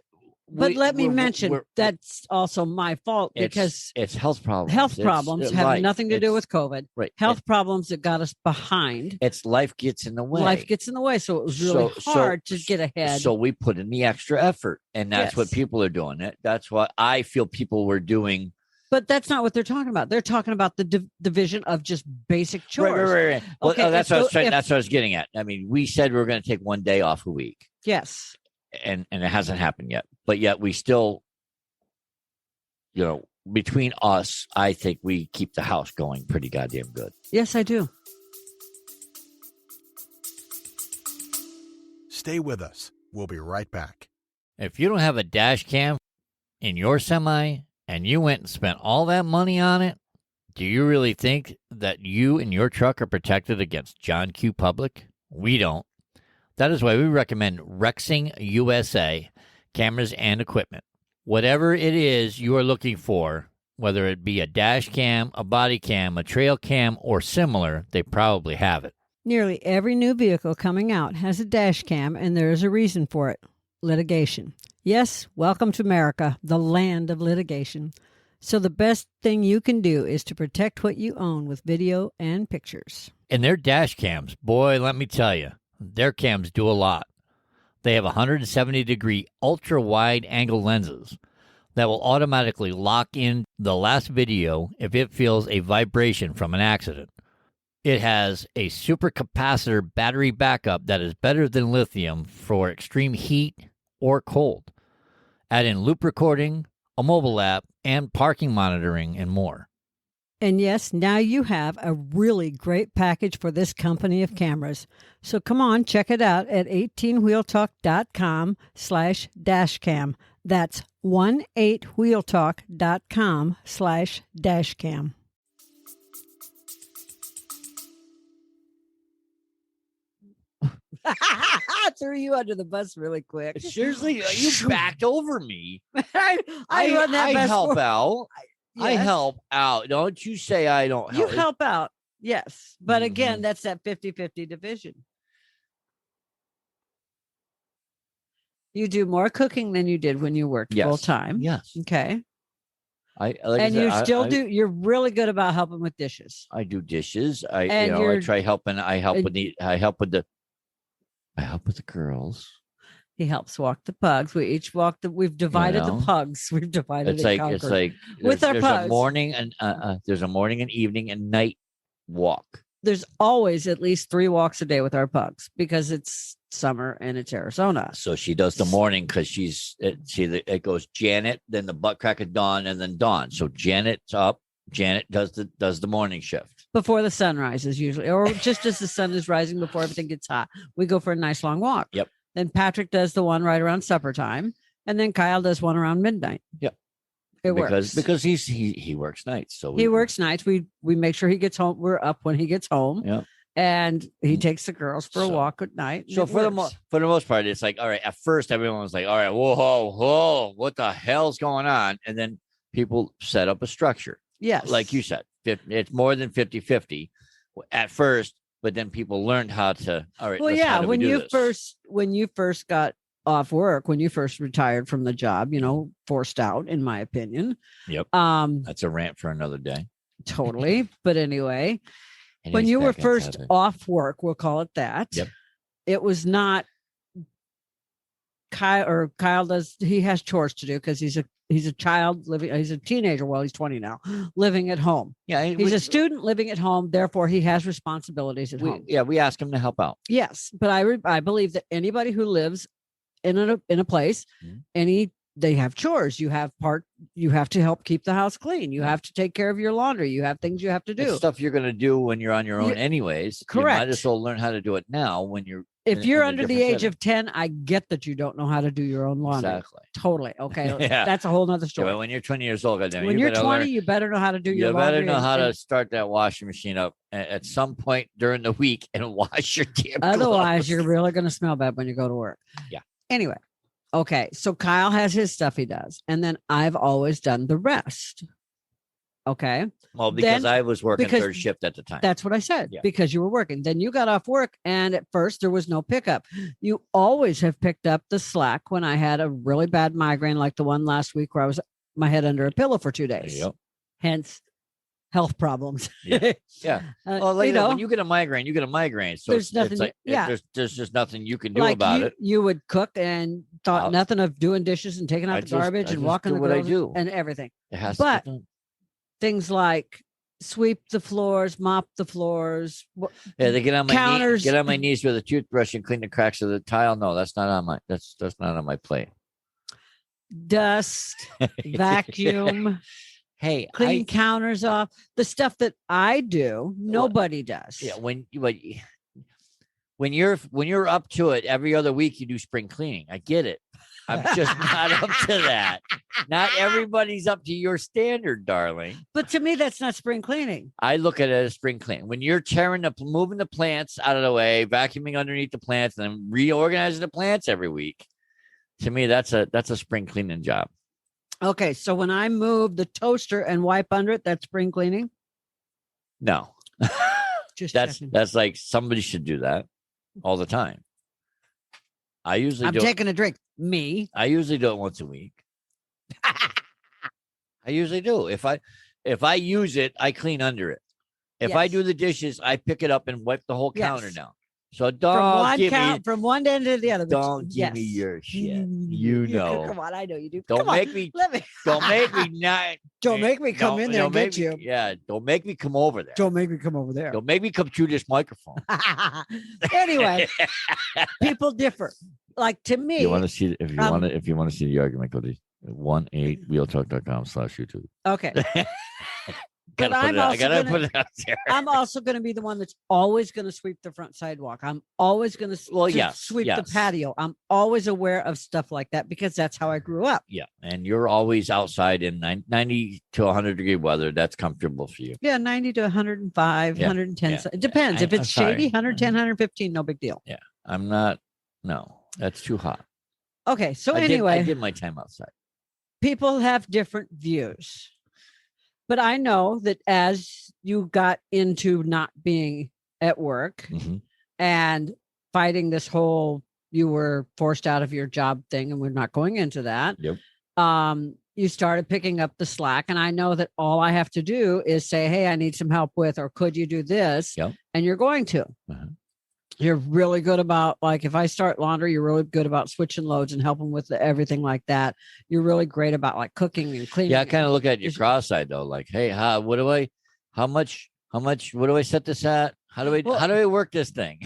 Speaker 2: let me mention that's also my fault because
Speaker 1: it's health problems.
Speaker 2: health problems have nothing to do with COVID.
Speaker 1: Right.
Speaker 2: Health problems that got us behind.
Speaker 1: It's life gets in the way.
Speaker 2: Life gets in the way, so it was really hard to get ahead.
Speaker 1: So we put in the extra effort, and that's what
Speaker 2: Yes.
Speaker 1: people are doing. That's what I feel people were doing
Speaker 2: But that's not what they're talking about. They're talking about the division of just basic chores.
Speaker 1: Right. Well,
Speaker 2: Okay,
Speaker 1: that's what I was getting at. I mean, we said we were going to take one day off a week.
Speaker 2: Yes.
Speaker 1: And it hasn't happened yet. But yet we still, between us, I think we keep the house going pretty goddamn good.
Speaker 2: Yes, I do.
Speaker 5: Stay with us. We'll be right back.
Speaker 1: If you don't have a dash cam in your semi and you went and spent all that money on it, do you really think that you and your truck are protected against John Q. Public? We don't. That is why we recommend Rexing USA cameras and equipment. Whatever it is you are looking for, whether it be a dash cam, a body cam, a trail cam, or similar, they probably have it.
Speaker 2: Nearly every new vehicle coming out has a dash cam, and there is a reason for it. Litigation. Yes, welcome to America, the land of litigation. So the best thing you can do is to protect what you own with video and pictures.
Speaker 1: And their dash cams, boy, let me tell you, their cams do a lot. They have 170-degree ultra-wide angle lenses that will automatically lock in the last video if it feels a vibration from an accident. It has a supercapacitor battery backup that is better than lithium for extreme heat or cold. Add in loop recording, a mobile app, and parking monitoring, and more.
Speaker 2: And yes, now you have a really great package for this company of cameras. So come on, check it out at 18wheeltalk.com/dashcam. That's 18wheeltalk.com/dashcam. I threw you under the bus really quick.
Speaker 1: Seriously, you backed over me.
Speaker 2: I run that bus
Speaker 1: help
Speaker 2: for-
Speaker 1: out. I
Speaker 2: Yes.
Speaker 1: help out. Don't you say I don't
Speaker 2: You
Speaker 1: help.
Speaker 2: help out. Yes. But
Speaker 1: Mhm.
Speaker 2: again, that's that 50-50 division. You do more cooking than you did when you worked
Speaker 1: Yes.
Speaker 2: full time.
Speaker 1: Yes.
Speaker 2: Okay.
Speaker 1: And
Speaker 2: You still do. You're really good about helping with dishes.
Speaker 1: I do dishes. I try helping. I help with the girls.
Speaker 2: He helps walk the pugs. We each walk we've divided the pugs. We've divided
Speaker 1: It's like
Speaker 2: With our
Speaker 1: there's
Speaker 2: pugs.
Speaker 1: a morning and there's a morning and evening and night walk.
Speaker 2: There's always at least 3 walks a day with our pugs because it's summer and it's Arizona.
Speaker 1: So she does the morning because it goes Janet, then the butt crack of dawn, and then dawn. So Janet's up. Janet does the morning shift
Speaker 2: Before the sun rises, usually, or just as the sun is rising before everything gets hot. We go for a nice long walk.
Speaker 1: Yep.
Speaker 2: Then Patrick does the one right around supper time, and then Kyle does one around midnight.
Speaker 1: Yep.
Speaker 2: It works
Speaker 1: because he works nights. So
Speaker 2: he works nights. We make sure he gets home. We're up when he gets home.
Speaker 1: Yeah.
Speaker 2: And he takes the girls for a
Speaker 1: So-
Speaker 2: walk at night.
Speaker 1: So for the most part, it's like, all right, at first everyone was like, all right, whoa, what the hell's going on? And then people set up a structure.
Speaker 2: Yes.
Speaker 1: Like you said, it's more than 50-50 at first, but then people learned how to, all right.
Speaker 2: Well, yeah, when you first got off work, when you first retired from the job, forced out, in my opinion.
Speaker 1: Yep. That's a rant for another day.
Speaker 2: Totally. But anyway,
Speaker 1: And
Speaker 2: when
Speaker 1: he's
Speaker 2: you were
Speaker 1: back on
Speaker 2: first
Speaker 1: topic.
Speaker 2: off work, we'll call it that.
Speaker 1: Yep.
Speaker 2: It was not Kyle he has chores to do because he's a child living, he's a teenager. Well, he's 20 now, living at home.
Speaker 1: Yeah.
Speaker 2: He's a student living at home. Therefore, he has responsibilities at home.
Speaker 1: We ask him to help out.
Speaker 2: Yes. But I believe that anybody who lives in a place,
Speaker 1: Mhm.
Speaker 2: they have chores. You have to help keep the house clean. You have to take care of your laundry. You have things you have to do.
Speaker 1: It's stuff you're going to do when you're on your own anyways.
Speaker 2: Correct.
Speaker 1: You might as well learn how to do it now when you're
Speaker 2: If you're
Speaker 1: in a
Speaker 2: under the
Speaker 1: different
Speaker 2: age
Speaker 1: setting.
Speaker 2: of 10, I get that you don't know how to do your own laundry.
Speaker 1: Exactly.
Speaker 2: Totally. Okay.
Speaker 1: Yeah.
Speaker 2: That's a whole nother
Speaker 1: Yeah,
Speaker 2: story.
Speaker 1: but when you're 20 years old, goddamn,
Speaker 2: When
Speaker 1: you
Speaker 2: you're
Speaker 1: better
Speaker 2: 20,
Speaker 1: learn-
Speaker 2: you better know how to do your
Speaker 1: you
Speaker 2: laundry.
Speaker 1: better know how to
Speaker 2: and
Speaker 1: start that washing machine up at some point during the week and wash your damn
Speaker 2: otherwise,
Speaker 1: clothes.
Speaker 2: you're really going to smell bad when you go to work.
Speaker 1: Yeah.
Speaker 2: Anyway. Okay. So Kyle has his stuff he does. And then I've always done the rest. Okay.
Speaker 1: Well, because
Speaker 2: then-
Speaker 1: I was working
Speaker 2: because
Speaker 1: third shift at the time.
Speaker 2: That's what I said,
Speaker 1: Yeah.
Speaker 2: because you were working. Then you got off work, and at first there was no pickup. You always have picked up the slack when I had a really bad migraine, like the one last week where I was my head under a pillow for 2 days.
Speaker 1: Yep.
Speaker 2: Hence, health problems.
Speaker 1: Yeah. Yeah. Well,
Speaker 2: you know,
Speaker 1: when you get a migraine, you get a migraine. So
Speaker 2: There's
Speaker 1: it's
Speaker 2: nothing
Speaker 1: like,
Speaker 2: you- yeah.
Speaker 1: there's just nothing you can do
Speaker 2: like
Speaker 1: about it.
Speaker 2: you would cook and thought
Speaker 1: I'll-
Speaker 2: nothing of doing dishes and taking out
Speaker 1: I
Speaker 2: the
Speaker 1: just-
Speaker 2: garbage
Speaker 1: I
Speaker 2: and
Speaker 1: just
Speaker 2: walking
Speaker 1: do
Speaker 2: the
Speaker 1: what I
Speaker 2: girls
Speaker 1: do.
Speaker 2: and everything.
Speaker 1: It has
Speaker 2: but-
Speaker 1: to be done.
Speaker 2: things like sweep the floors, mop the floors.
Speaker 1: Yeah, they get on my
Speaker 2: Counters.
Speaker 1: get on my knees with a toothbrush and clean the cracks of the tile. No, that's not on my that's not on my plate.
Speaker 2: Dust, vacuum,
Speaker 1: Hey,
Speaker 2: clean counters off. The stuff that I do, nobody does.
Speaker 1: Yeah, when you're up to it every other week, you do spring cleaning. I get it. I'm just not up to that. Not everybody's up to your standard, darling.
Speaker 2: But to me, that's not spring cleaning.
Speaker 1: I look at it as spring cleaning. When you're moving the plants out of the way, vacuuming underneath the plants, and then reorganizing the plants every week. To me, that's a spring cleaning job.
Speaker 2: Okay, so when I move the toaster and wipe under it, that's spring cleaning?
Speaker 1: No.
Speaker 2: Just
Speaker 1: that's like somebody should do that all the time. I'm
Speaker 2: taking a drink. Me.
Speaker 1: I usually do it once a week. I usually do. If I use it, I clean under it. If I do the dishes, I pick it up and wipe the whole counter down. So
Speaker 2: from one end to the other.
Speaker 1: Don't give me your shit. You know.
Speaker 2: Come on, I know you do.
Speaker 1: Don't make me not.
Speaker 2: Don't make me come in there and get you.
Speaker 1: Yeah, don't make me come over there.
Speaker 2: Don't make me come over there.
Speaker 1: Don't make me come through this microphone.
Speaker 2: Anyway, people differ. Like to me,
Speaker 1: you want to see if you want to see the argument, go to 18wheeltalk.com/YouTube.
Speaker 2: Okay. But
Speaker 1: I gotta put it out there.
Speaker 2: I'm also going to be the one that's always going to sweep the front sidewalk. I'm always going to sweep the patio. I'm always aware of stuff like that because that's how I grew up.
Speaker 1: Yeah. And you're always outside in 90 to 100 degree weather. That's comfortable for you.
Speaker 2: Yeah. 90 to 105, 110. Yeah. It depends. If it's shady, 110, 115, no big deal.
Speaker 1: Yeah. I'm not. No, that's too hot.
Speaker 2: Okay. So
Speaker 1: I
Speaker 2: anyway,
Speaker 1: did my time outside.
Speaker 2: People have different views. But I know that as you got into not being at work and fighting this whole, you were forced out of your job thing, and we're not going into that.
Speaker 1: Yep.
Speaker 2: You started picking up the slack. And I know that all I have to do is say, hey, I need some help with, or could you do this?
Speaker 1: Yep.
Speaker 2: And you're going to. You're really good about, like, if I start laundry, you're really good about switching loads and helping with everything like that. You're really great about like cooking and cleaning.
Speaker 1: Yeah, I kind of look at your cross-eyed though, like, hey, how much, what do I set this at? How do I work this thing?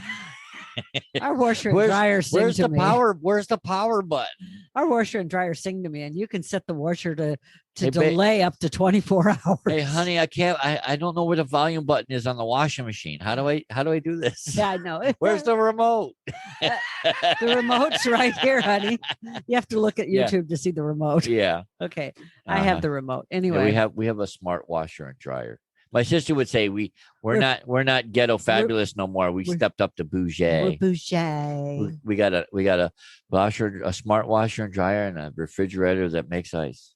Speaker 2: Our washer and dryer sing to me.
Speaker 1: Where's the power button?
Speaker 2: Our washer and dryer sing to me, and you can set the washer to delay up to 24 hours.
Speaker 1: Hey, honey, I can't. I don't know where the volume button is on the washing machine. How do I do this?
Speaker 2: Yeah, I know.
Speaker 1: Where's the remote?
Speaker 2: The remote's right here, honey. You have to look at YouTube to see the remote.
Speaker 1: Yeah.
Speaker 2: Okay. I have the remote. Anyway,
Speaker 1: we have a smart washer and dryer. My sister would say we're not ghetto fabulous no more. We stepped up to bougie.
Speaker 2: We're bougie.
Speaker 1: We got a washer, a smart washer and dryer, and a refrigerator that makes ice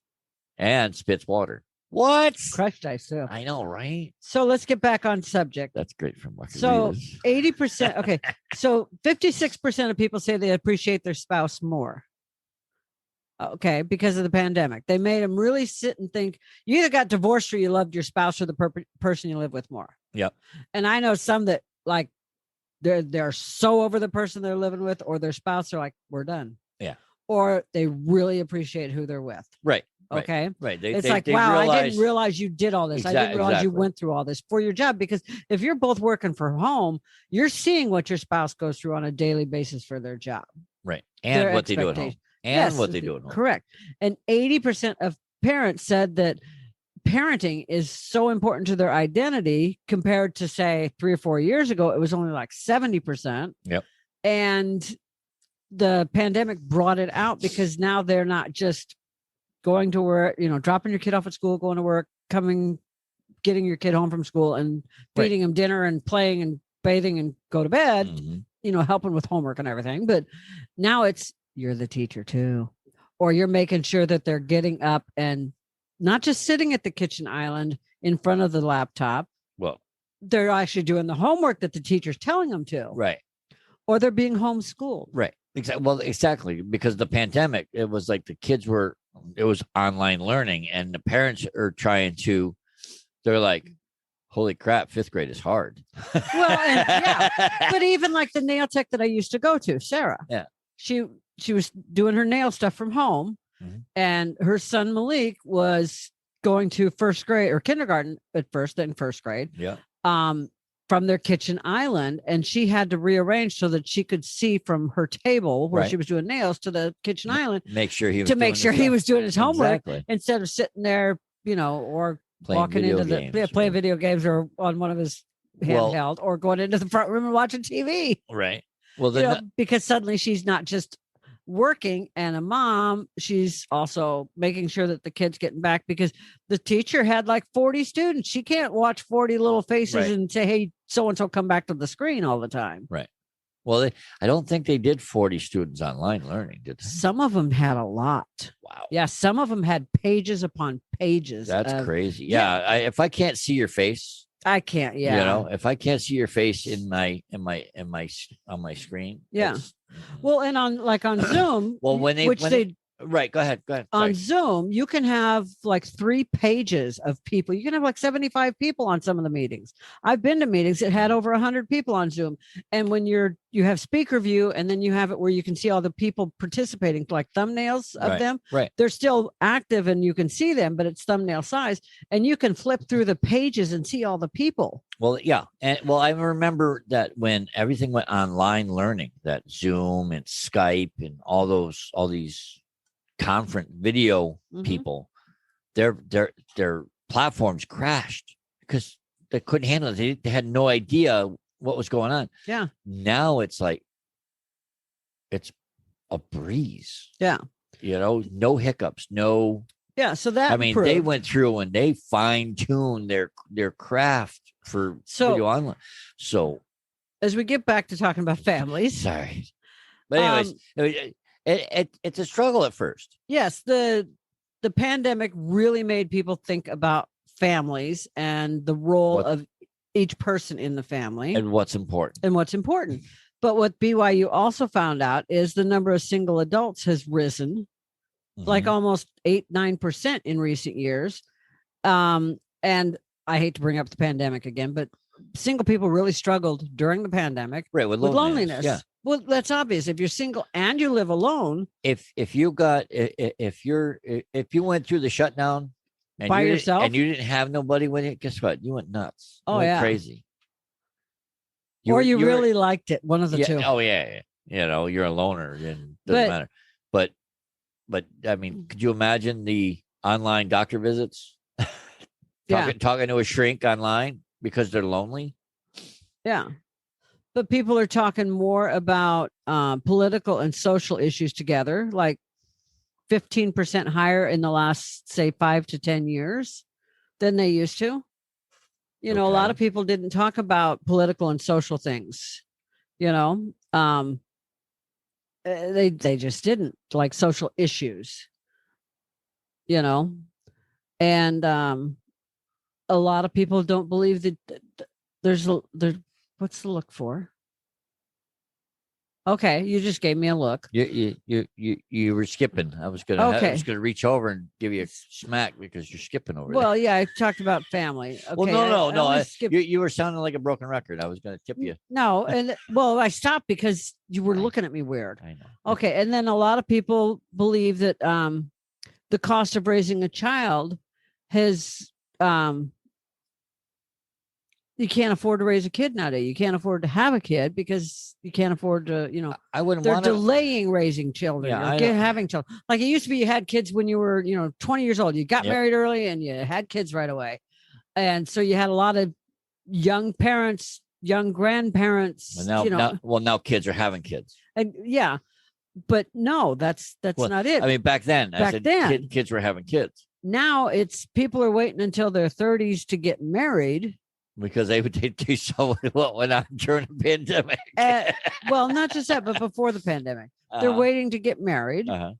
Speaker 1: and spits water. What?
Speaker 2: Crushed ice too.
Speaker 1: I know, right?
Speaker 2: So let's get back on subject.
Speaker 1: That's great for market.
Speaker 2: So 80%. Okay. So 56% of people say they appreciate their spouse more. Okay, because of the pandemic. They made them really sit and think, you either got divorced or you loved your spouse or the person you live with more.
Speaker 1: Yep.
Speaker 2: And I know some that like they're so over the person they're living with, or their spouse are like, we're done.
Speaker 1: Yeah.
Speaker 2: Or they really appreciate who they're with.
Speaker 1: Right.
Speaker 2: Okay.
Speaker 1: Right.
Speaker 2: It's like, wow, I didn't realize you did all this. I didn't realize you went through all this for your job. Because if you're both working from home, you're seeing what your spouse goes through on a daily basis for their job.
Speaker 1: Right. And what they do at home. And what they do at home.
Speaker 2: Correct. And 80% of parents said that parenting is so important to their identity compared to, say, 3 or 4 years ago. It was only like 70%.
Speaker 1: Yep.
Speaker 2: And the pandemic brought it out because now they're not just going to work, dropping your kid off at school, going to work, getting your kid home from school and feeding them dinner and playing and bathing and go to bed, helping with homework and everything. But now it's, you're the teacher too, or you're making sure that they're getting up and not just sitting at the kitchen island in front of the laptop.
Speaker 1: Well,
Speaker 2: they're actually doing the homework that the teacher's telling them to.
Speaker 1: Right.
Speaker 2: Or they're being homeschooled.
Speaker 1: Right. Exactly. Well, exactly. Because the pandemic, it was like it was online learning, and the parents are they're like, holy crap, 5th grade is hard.
Speaker 2: Well, but even like the nail tech that I used to go to, Sarah.
Speaker 1: Yeah.
Speaker 2: She was doing her nail stuff from home, and her son Malik was going to first grade or kindergarten at first, then first grade,
Speaker 1: Yeah.
Speaker 2: from their kitchen island, and she had to rearrange so that she could see from her table where
Speaker 1: Right.
Speaker 2: she was doing nails to the kitchen island
Speaker 1: Make sure he was
Speaker 2: to make
Speaker 1: doing
Speaker 2: sure
Speaker 1: his
Speaker 2: he
Speaker 1: stuff.
Speaker 2: was doing his homework
Speaker 1: Exactly.
Speaker 2: instead of sitting there, or
Speaker 1: Playing
Speaker 2: walking
Speaker 1: video
Speaker 2: into the
Speaker 1: games
Speaker 2: playing
Speaker 1: or-
Speaker 2: video games or on one of his
Speaker 1: Well-
Speaker 2: handheld or going into the front room and watching TV.
Speaker 1: Right. Well,
Speaker 2: Because suddenly she's not just working and a mom, she's also making sure that the kids getting back because the teacher had like 40 students. She can't watch 40 little faces
Speaker 1: Right.
Speaker 2: and say, hey, so and so come back to the screen all the time.
Speaker 1: well, I don't think they did 40 students online learning, did they?
Speaker 2: Some of them had a lot.
Speaker 1: Wow.
Speaker 2: Yeah, some of them had pages upon pages.
Speaker 1: That's
Speaker 2: of-
Speaker 1: crazy. Yeah. If I can't see your face,
Speaker 2: I can't. Yeah.
Speaker 1: if I can't see your face on my screen.
Speaker 2: Yeah.
Speaker 1: it's-
Speaker 2: Well, and on Zoom,
Speaker 1: Well, when they- Right. Go ahead.
Speaker 2: on
Speaker 1: Sorry.
Speaker 2: Zoom, you can have like 3 pages of people. You can have like 75 people on some of the meetings. I've been to meetings that had over 100 people on Zoom. And when you have speaker view, and then you have it where you can see all the people participating, like thumbnails of them.
Speaker 1: Right.
Speaker 2: They're still active and you can see them, but it's thumbnail size. And you can flip through the pages and see all the people.
Speaker 1: Well, yeah. And I remember that when everything went online learning, that Zoom and Skype and all these conference video
Speaker 2: Mhm.
Speaker 1: people, their platforms crashed because they couldn't handle it. They had no idea what was going on.
Speaker 2: Yeah.
Speaker 1: Now it's like it's a breeze.
Speaker 2: Yeah.
Speaker 1: No hiccups, no.
Speaker 2: Yeah. So that
Speaker 1: I mean, they went through and they fine-tuned their craft for video online. So
Speaker 2: as we get back to talking about families.
Speaker 1: sorry. But anyways, it's a struggle at first.
Speaker 2: Yes, the pandemic really made people think about families and the role of each person in the family
Speaker 1: And what's important.
Speaker 2: what's important. But what BYU also found out is the number of single adults has risen like
Speaker 1: Mhm.
Speaker 2: almost 8-9% in recent years. And I hate to bring up the pandemic again, but single people really struggled during the pandemic
Speaker 1: Right, with
Speaker 2: with
Speaker 1: loneliness.
Speaker 2: loneliness.
Speaker 1: Yeah.
Speaker 2: Well, that's obvious. If you're single and you live alone,
Speaker 1: If you went through the shutdown and
Speaker 2: By
Speaker 1: you didn't-
Speaker 2: yourself?
Speaker 1: and you didn't have nobody with you, guess what? You went nuts. You
Speaker 2: Oh,
Speaker 1: went
Speaker 2: yeah.
Speaker 1: crazy.
Speaker 2: or you
Speaker 1: were-
Speaker 2: really liked it, one of the
Speaker 1: yeah,
Speaker 2: two.
Speaker 1: Oh yeah. You're a loner and doesn't
Speaker 2: But-
Speaker 1: matter. But I mean, could you imagine the online doctor visits?
Speaker 2: Yeah.
Speaker 1: Talking to a shrink online because they're lonely.
Speaker 2: Yeah. But people are talking more about political and social issues together, like 15% higher in the last, say, 5 to 10 years than they used to. A lot
Speaker 1: Okay.
Speaker 2: of people didn't talk about political and social things, they just didn't, like social issues, and a lot of people don't believe that there's what's the look for? Okay, you just gave me a look.
Speaker 1: You were skipping. I was gonna reach over and give you a smack because you're skipping over
Speaker 2: Well, yeah, I talked about family. Okay,
Speaker 1: there. Well, no.
Speaker 2: only skipped-
Speaker 1: You were sounding like a broken record. I was gonna tip you.
Speaker 2: No, and I stopped because you were looking at me weird.
Speaker 1: I know.
Speaker 2: Okay, and then a lot of people believe that the cost of raising a child has you can't afford to raise a kid nowadays. You can't afford to have a kid because you can't afford to,
Speaker 1: I wouldn't
Speaker 2: they're
Speaker 1: want to.
Speaker 2: delaying raising children
Speaker 1: Yeah,
Speaker 2: or
Speaker 1: I know.
Speaker 2: having children. Like it used to be, you had kids when you were, 20 years old. You got
Speaker 1: Yep.
Speaker 2: married early and you had kids right away. And so you had a lot of young parents, young grandparents,
Speaker 1: Now kids are having kids.
Speaker 2: and yeah, but no, that's
Speaker 1: Well,
Speaker 2: not it.
Speaker 1: I mean, back then,
Speaker 2: Back then.
Speaker 1: kids were having kids
Speaker 2: Now it's people are waiting until their 30s to get married.
Speaker 1: because they saw what went on during the pandemic.
Speaker 2: Well, not just that, but before the pandemic, they're waiting to get married
Speaker 1: Uh-huh.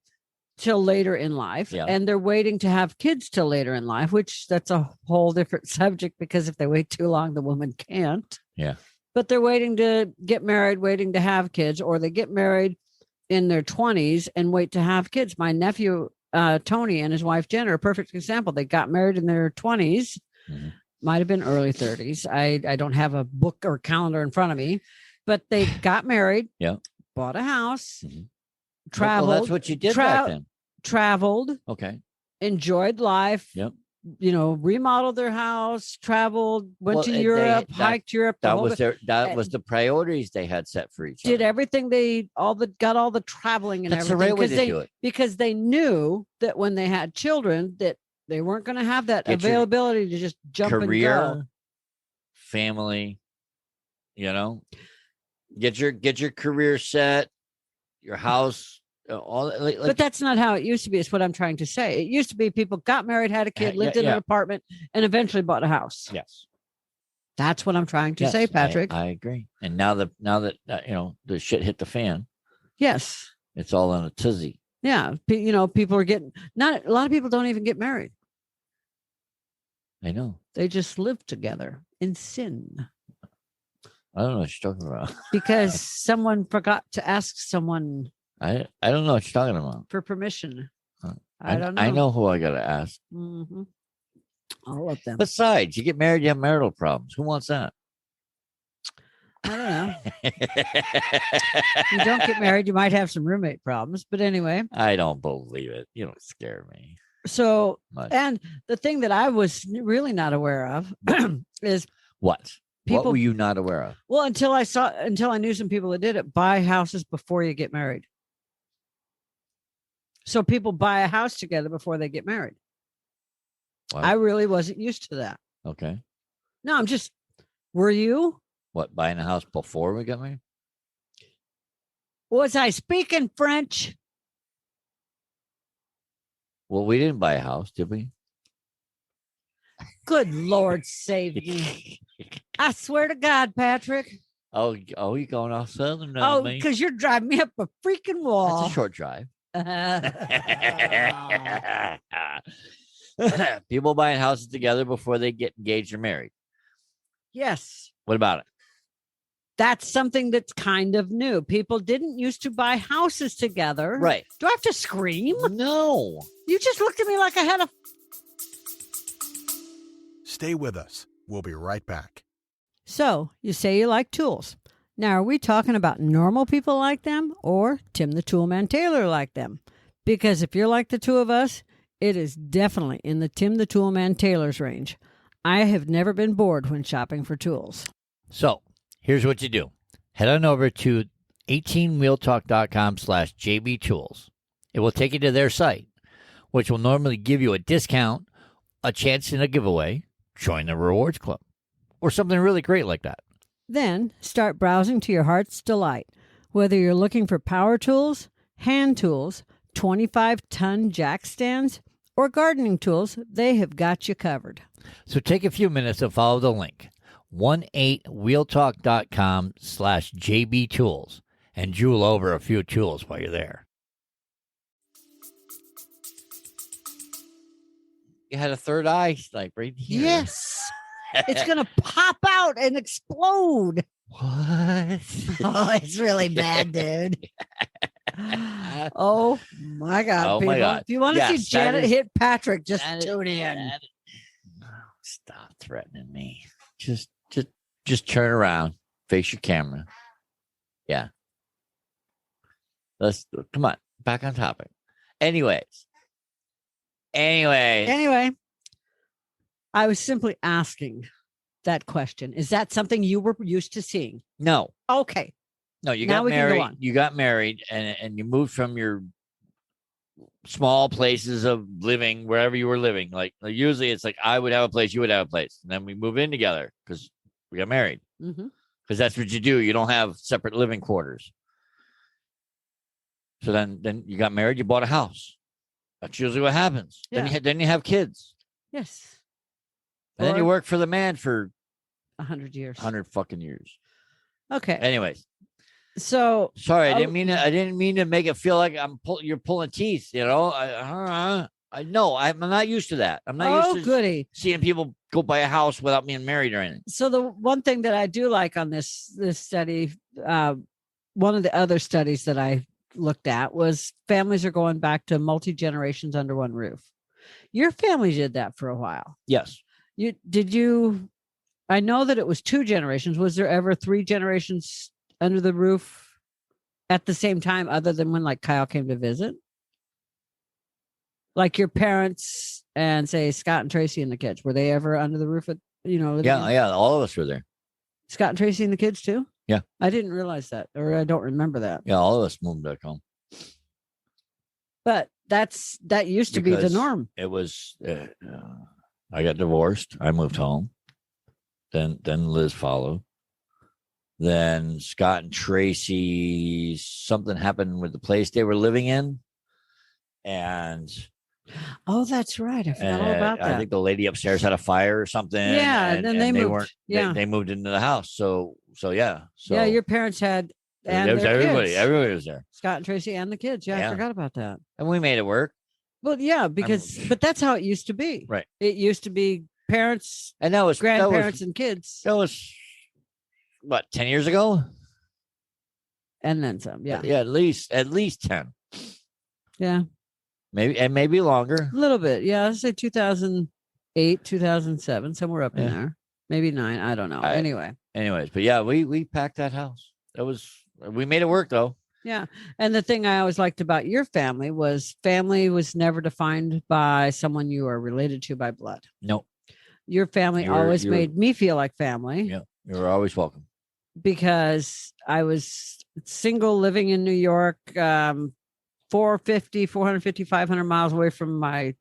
Speaker 2: till later in life,
Speaker 1: Yeah.
Speaker 2: and they're waiting to have kids till later in life, which that's a whole different subject because if they wait too long, the woman can't.
Speaker 1: Yeah.
Speaker 2: But they're waiting to get married, waiting to have kids, or they get married in their 20s and wait to have kids. My nephew, Tony, and his wife, Jen, are a perfect example. They got married in their 20s.
Speaker 1: Mhm.
Speaker 2: Might have been early 30s. I don't have a book or calendar in front of me, but they got married,
Speaker 1: Yeah.
Speaker 2: bought a house,
Speaker 1: Mhm.
Speaker 2: traveled,
Speaker 1: Well, that's what you did back then.
Speaker 2: traveled,
Speaker 1: Okay.
Speaker 2: enjoyed life,
Speaker 1: Yep.
Speaker 2: remodeled their house, traveled, went
Speaker 1: Well,
Speaker 2: to
Speaker 1: and
Speaker 2: Europe, hiked Europe.
Speaker 1: That was the priorities they had set for each other.
Speaker 2: Did everything got all the traveling and
Speaker 1: That's the
Speaker 2: everything
Speaker 1: right way to do it.
Speaker 2: because they knew that when they had children that they weren't going to have that
Speaker 1: Get your
Speaker 2: availability to just jump and
Speaker 1: Career,
Speaker 2: go.
Speaker 1: family, get your career set, your house, all.
Speaker 2: But that's not how it used to be. Is what I'm trying to say. It used to be people got married, had a kid, lived in an apartment, and eventually bought a house.
Speaker 1: Yes,
Speaker 2: that's what I'm trying to say, Patrick.
Speaker 1: I agree. And now that the shit hit the fan,
Speaker 2: yes,
Speaker 1: it's all in a tizzy.
Speaker 2: Yeah, people are getting not a lot of people don't even get married.
Speaker 1: I know.
Speaker 2: They just live together in sin.
Speaker 1: I don't know what you're talking about.
Speaker 2: Because someone forgot to ask someone.
Speaker 1: I don't know what you're talking about.
Speaker 2: For permission.
Speaker 1: I
Speaker 2: don't know.
Speaker 1: I know who I got to ask.
Speaker 2: Mm-hmm. All of them.
Speaker 1: Besides, you get married, you have marital problems. Who wants that?
Speaker 2: I don't know. You don't get married, you might have some roommate problems. But anyway.
Speaker 1: I don't believe it. You don't scare me.
Speaker 2: So, and the thing that I was really not aware of is
Speaker 1: what? What were you not aware of?
Speaker 2: Well, until I knew some people that did it, buy houses before you get married. So people buy a house together before they get married.
Speaker 1: What?
Speaker 2: I really wasn't used to that.
Speaker 1: Okay.
Speaker 2: No, were you?
Speaker 1: What, buying a house before we got married?
Speaker 2: Was I speaking French?
Speaker 1: Well, we didn't buy a house, did we?
Speaker 2: Good Lord save me. I swear to God, Patrick.
Speaker 1: Oh, you're going off southern
Speaker 2: Oh,
Speaker 1: on me?
Speaker 2: because you're driving me up a freaking wall.
Speaker 1: That's a short drive. People buying houses together before they get engaged or married.
Speaker 2: Yes.
Speaker 1: What about it?
Speaker 2: That's something that's kind of new. People didn't used to buy houses together.
Speaker 1: Right.
Speaker 2: Do I have to scream?
Speaker 1: No.
Speaker 2: You just looked at me like I had a...
Speaker 5: Stay with us. We'll be right back.
Speaker 2: So, you say you like tools. Now, are we talking about normal people like them or Tim the Toolman Taylor like them? Because if you're like the two of us, it is definitely in the Tim the Toolman Taylor's range. I have never been bored when shopping for tools.
Speaker 1: So, here's what you do. Head on over to 18wheeltalk.com/JBTools. It will take you to their site, which will normally give you a discount, a chance in a giveaway, join the rewards club, or something really great like that.
Speaker 2: Then start browsing to your heart's delight. Whether you're looking for power tools, hand tools, 25-ton jack stands, or gardening tools, they have got you covered. So take a few minutes to follow the link, 18wheeltalk.com/JBTools, and jewel over a few tools while you're there.
Speaker 1: You had a third eye, like right here.
Speaker 2: Yes. It's going to pop out and explode.
Speaker 1: What?
Speaker 2: Oh, it's really bad, dude. Oh, my God.
Speaker 1: Oh,
Speaker 2: people.
Speaker 1: my God.
Speaker 2: If you want to see Janet hit Patrick, just tune in.
Speaker 1: Stop threatening me. Just turn around. Face your camera. Yeah. Come on. Back on topic. Anyway,
Speaker 2: I was simply asking that question. Is that something you were used to seeing?
Speaker 1: No.
Speaker 2: Okay.
Speaker 1: No, you
Speaker 2: Now
Speaker 1: got
Speaker 2: we can go
Speaker 1: married.
Speaker 2: on.
Speaker 1: You got married and you moved from your small places of living, wherever you were living. Like usually it's like I would have a place, you would have a place. And then we move in together because we got married. Because that's what you do. You don't have separate living quarters. So then you got married, you bought a house. That's usually what happens.
Speaker 2: Yeah.
Speaker 1: Then you have kids.
Speaker 2: Yes.
Speaker 1: And then you work for the man for
Speaker 2: 100 years.
Speaker 1: 100 fucking years.
Speaker 2: Okay.
Speaker 1: Anyways.
Speaker 2: So
Speaker 1: sorry, I didn't mean to make it feel like you're pulling teeth, you know. I know I'm not used to that. I'm not used to seeing people go buy a house without being married or anything.
Speaker 2: So the one thing that I do like on this study, one of the other studies that I looked at was families are going back to multi-generations under one roof. Your family did that for a while.
Speaker 1: Yes.
Speaker 2: I know that it was 2 generations. Was there ever 3 generations under the roof at the same time, other than when like Kyle came to visit? Like your parents and say Scott and Tracy and the kids. Were they ever under the roof at, living
Speaker 1: Yeah,
Speaker 2: in-
Speaker 1: yeah. All of us were there.
Speaker 2: Scott and Tracy and the kids too?
Speaker 1: Yeah.
Speaker 2: I didn't realize that, or I don't remember that.
Speaker 1: Yeah, all of us moved back home.
Speaker 2: But that used to be the
Speaker 1: Because
Speaker 2: norm.
Speaker 1: It was. I got divorced. I moved home. Then Liz followed. Then Scott and Tracy, something happened with the place they were living in, and
Speaker 2: Oh, that's right. I forgot all about that.
Speaker 1: I think the lady upstairs had a fire or something.
Speaker 2: Yeah, and then they moved.
Speaker 1: weren't.
Speaker 2: Yeah.
Speaker 1: They moved into the house. So yeah. So
Speaker 2: yeah, your parents had and
Speaker 1: there was
Speaker 2: their
Speaker 1: everybody.
Speaker 2: kids.
Speaker 1: Everybody was there,
Speaker 2: Scott and Tracy and the kids. Yeah, I
Speaker 1: Yeah.
Speaker 2: forgot about that.
Speaker 1: and we made it work.
Speaker 2: Well, yeah, but that's how it used to be.
Speaker 1: Right.
Speaker 2: It used to be parents,
Speaker 1: And that was
Speaker 2: grandparents, and kids,
Speaker 1: That was what 10 years ago.
Speaker 2: and then some. Yeah,
Speaker 1: Yeah. At least 10,
Speaker 2: yeah,
Speaker 1: maybe longer.
Speaker 2: a little bit. Yeah, I'd say 2008, 2007, somewhere up in
Speaker 1: Yeah.
Speaker 2: there. Maybe 9. I don't know. Anyway.
Speaker 1: Anyways, but yeah, we packed that house. We made it work though.
Speaker 2: Yeah. And the thing I always liked about your family was never defined by someone you are related to by blood.
Speaker 1: No,
Speaker 2: Your family always made me feel like family.
Speaker 1: Yeah. You were always welcome.
Speaker 2: Because I was single living in New York, 450, 500 miles away from my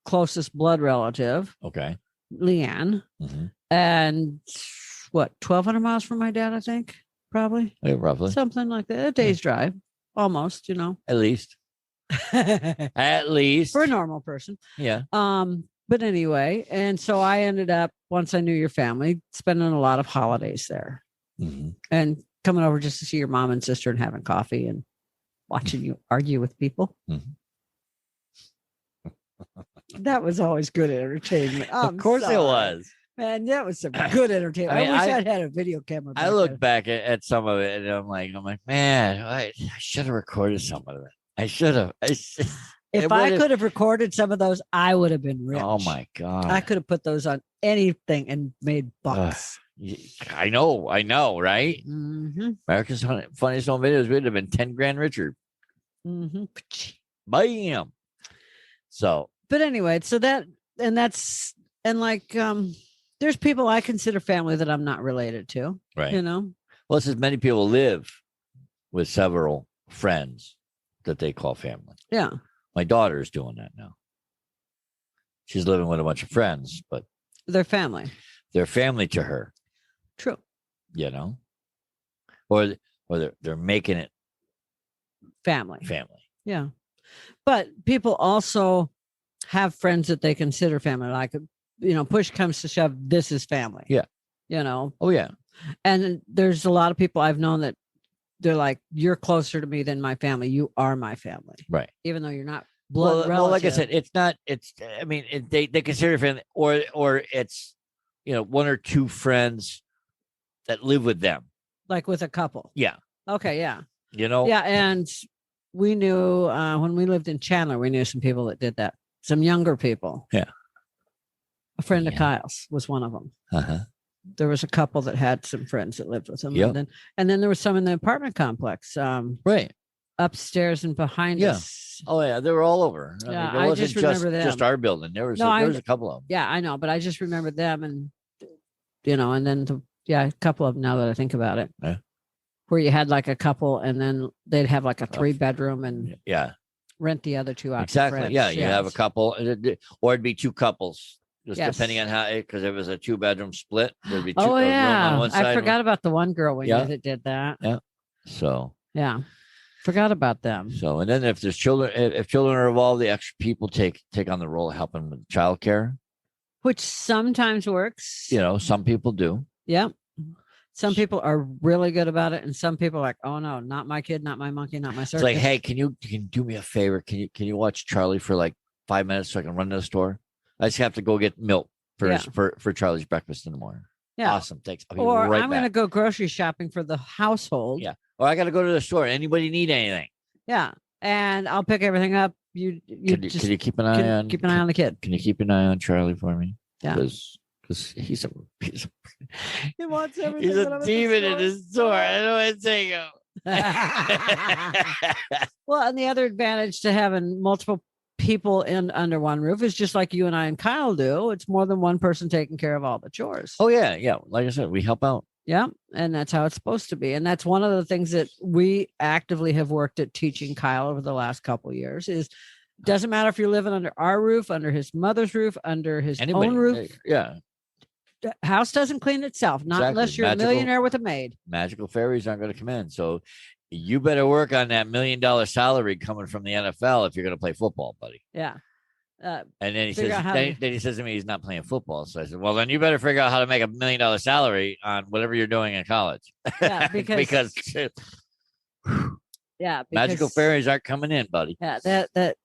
Speaker 2: closest blood relative,
Speaker 1: Okay.
Speaker 2: Leanne,
Speaker 1: Mm-hmm.
Speaker 2: and 1,200 miles from my dad, I think, probably.
Speaker 1: Yeah, roughly.
Speaker 2: Something like that. A day's drive, almost,
Speaker 1: At least. At least.
Speaker 2: for a normal person.
Speaker 1: Yeah.
Speaker 2: But anyway, and so I ended up, once I knew your family, spending a lot of holidays there
Speaker 1: Mm-hmm.
Speaker 2: and coming over just to see your mom and sister and having coffee and watching you argue with people.
Speaker 1: Mhm.
Speaker 2: That was always good entertainment.
Speaker 1: Of course it was.
Speaker 2: Man, that was some good entertainment.
Speaker 1: I mean,
Speaker 2: I wish
Speaker 1: I-
Speaker 2: I'd had a video camera.
Speaker 1: I look back at some of it and I'm like, man, I should have recorded some of it. I should have.
Speaker 2: If I could have recorded some of those, I would have been rich.
Speaker 1: Oh my God.
Speaker 2: I could have put those on anything and made bucks.
Speaker 1: I know, right?
Speaker 2: Mm-hmm.
Speaker 1: America's Funniest Home Videos would have been 10 grand richer.
Speaker 2: Mm-hmm.
Speaker 1: Bam. So,
Speaker 2: But anyway, so there's people I consider family that I'm not related to.
Speaker 1: right.
Speaker 2: You know?
Speaker 1: Well, it's as many people live with several friends that they call family.
Speaker 2: Yeah.
Speaker 1: My daughter's doing that now. She's living with a bunch of friends, but
Speaker 2: They're family.
Speaker 1: they're family to her,
Speaker 2: True.
Speaker 1: or they're making it
Speaker 2: Family.
Speaker 1: family.
Speaker 2: Yeah. But people also have friends that they consider family. Like, push comes to shove, this is family.
Speaker 1: Yeah. Oh yeah.
Speaker 2: And there's a lot of people I've known that they're like, you're closer to me than my family. You are my family.
Speaker 1: Right.
Speaker 2: Even though you're not blood relative.
Speaker 1: Well, like I said, they consider family, or it's, one or two friends that live with them.
Speaker 2: Like with a couple.
Speaker 1: Yeah.
Speaker 2: Okay. Yeah.
Speaker 1: Yeah.
Speaker 2: And we knew when we lived in Chandler, we knew some people that did that. Some younger people.
Speaker 1: Yeah.
Speaker 2: A friend of
Speaker 1: Yeah.
Speaker 2: Kyle's was one of them.
Speaker 1: Uh-huh.
Speaker 2: There was a couple that had some friends that lived with them.
Speaker 1: Yep.
Speaker 2: And then there was some in the apartment complex,
Speaker 1: Right.
Speaker 2: upstairs and behind
Speaker 1: Yeah.
Speaker 2: us.
Speaker 1: Oh yeah, they were all over.
Speaker 2: Yeah,
Speaker 1: it
Speaker 2: I
Speaker 1: wasn't
Speaker 2: just remember them.
Speaker 1: just our building. There was a couple of them.
Speaker 2: Yeah, I know, but I just remembered them, and and then a couple of them now that I think about it.
Speaker 1: Yeah.
Speaker 2: Where you had like a couple, and then they'd have like a 3-bedroom and
Speaker 1: Yeah.
Speaker 2: rent the other 2 out. to
Speaker 1: Exactly.
Speaker 2: friends.
Speaker 1: Yeah, you have a couple, or it'd be 2 couples, just
Speaker 2: Yes.
Speaker 1: depending on how. Because it was a 2-bedroom split, there'd be 2
Speaker 2: Oh
Speaker 1: a room
Speaker 2: yeah,
Speaker 1: on one side.
Speaker 2: I forgot about the one girl we
Speaker 1: Yeah.
Speaker 2: knew that did that.
Speaker 1: So,
Speaker 2: Yeah, forgot about them.
Speaker 1: and then if there's children, if children are involved, the extra people take on the role of helping with childcare.
Speaker 2: Which sometimes works.
Speaker 1: Some people do.
Speaker 2: Yeah. Some people are really good about it, and some people are like, "Oh no, not my kid, not my monkey, not my circus."
Speaker 1: It's like, hey, can you do me a favor? Can you watch Charlie for like 5 minutes so I can run to the store? I just have to go get milk for Charlie's breakfast in the morning.
Speaker 2: Yeah.
Speaker 1: Awesome. Thanks. I'll be
Speaker 2: Or
Speaker 1: right
Speaker 2: I'm going to
Speaker 1: back.
Speaker 2: go grocery shopping for the household.
Speaker 1: Yeah. Or I got to go to the store. Anybody need anything?
Speaker 2: Yeah. And I'll pick everything up. You
Speaker 1: Can you keep an eye on?
Speaker 2: keep an eye on the kid.
Speaker 1: Can you keep an eye on Charlie for me?
Speaker 2: Yeah.
Speaker 1: Because he's a
Speaker 2: He wants everything.
Speaker 1: he's a demon in his store. I don't want to take him.
Speaker 2: Well, and the other advantage to having multiple people in under one roof. It's just like you and I and Kyle do. It's more than one person taking care of all the chores.
Speaker 1: Oh yeah. Like I said, we help out.
Speaker 2: Yeah. And that's how it's supposed to be. And that's one of the things that we actively have worked at teaching Kyle over the last couple of years is doesn't matter if you're living under our roof, under his mother's roof, under his
Speaker 1: Anybody,
Speaker 2: own roof.
Speaker 1: yeah.
Speaker 2: The house doesn't clean itself, not
Speaker 1: Exactly.
Speaker 2: unless you're a millionaire with a maid.
Speaker 1: Magical fairies aren't going to come in. So you better work on that $1 million salary coming from the NFL if you're going to play football, buddy.
Speaker 2: Yeah.
Speaker 1: And then he
Speaker 2: Figure
Speaker 1: says,
Speaker 2: out how
Speaker 1: then he says to me, he's not playing football. So I said, well, then you better figure out how to make $1 million salary on whatever you're doing in college.
Speaker 2: Yeah, because
Speaker 1: magical fairies aren't coming in, buddy.
Speaker 2: Yeah, that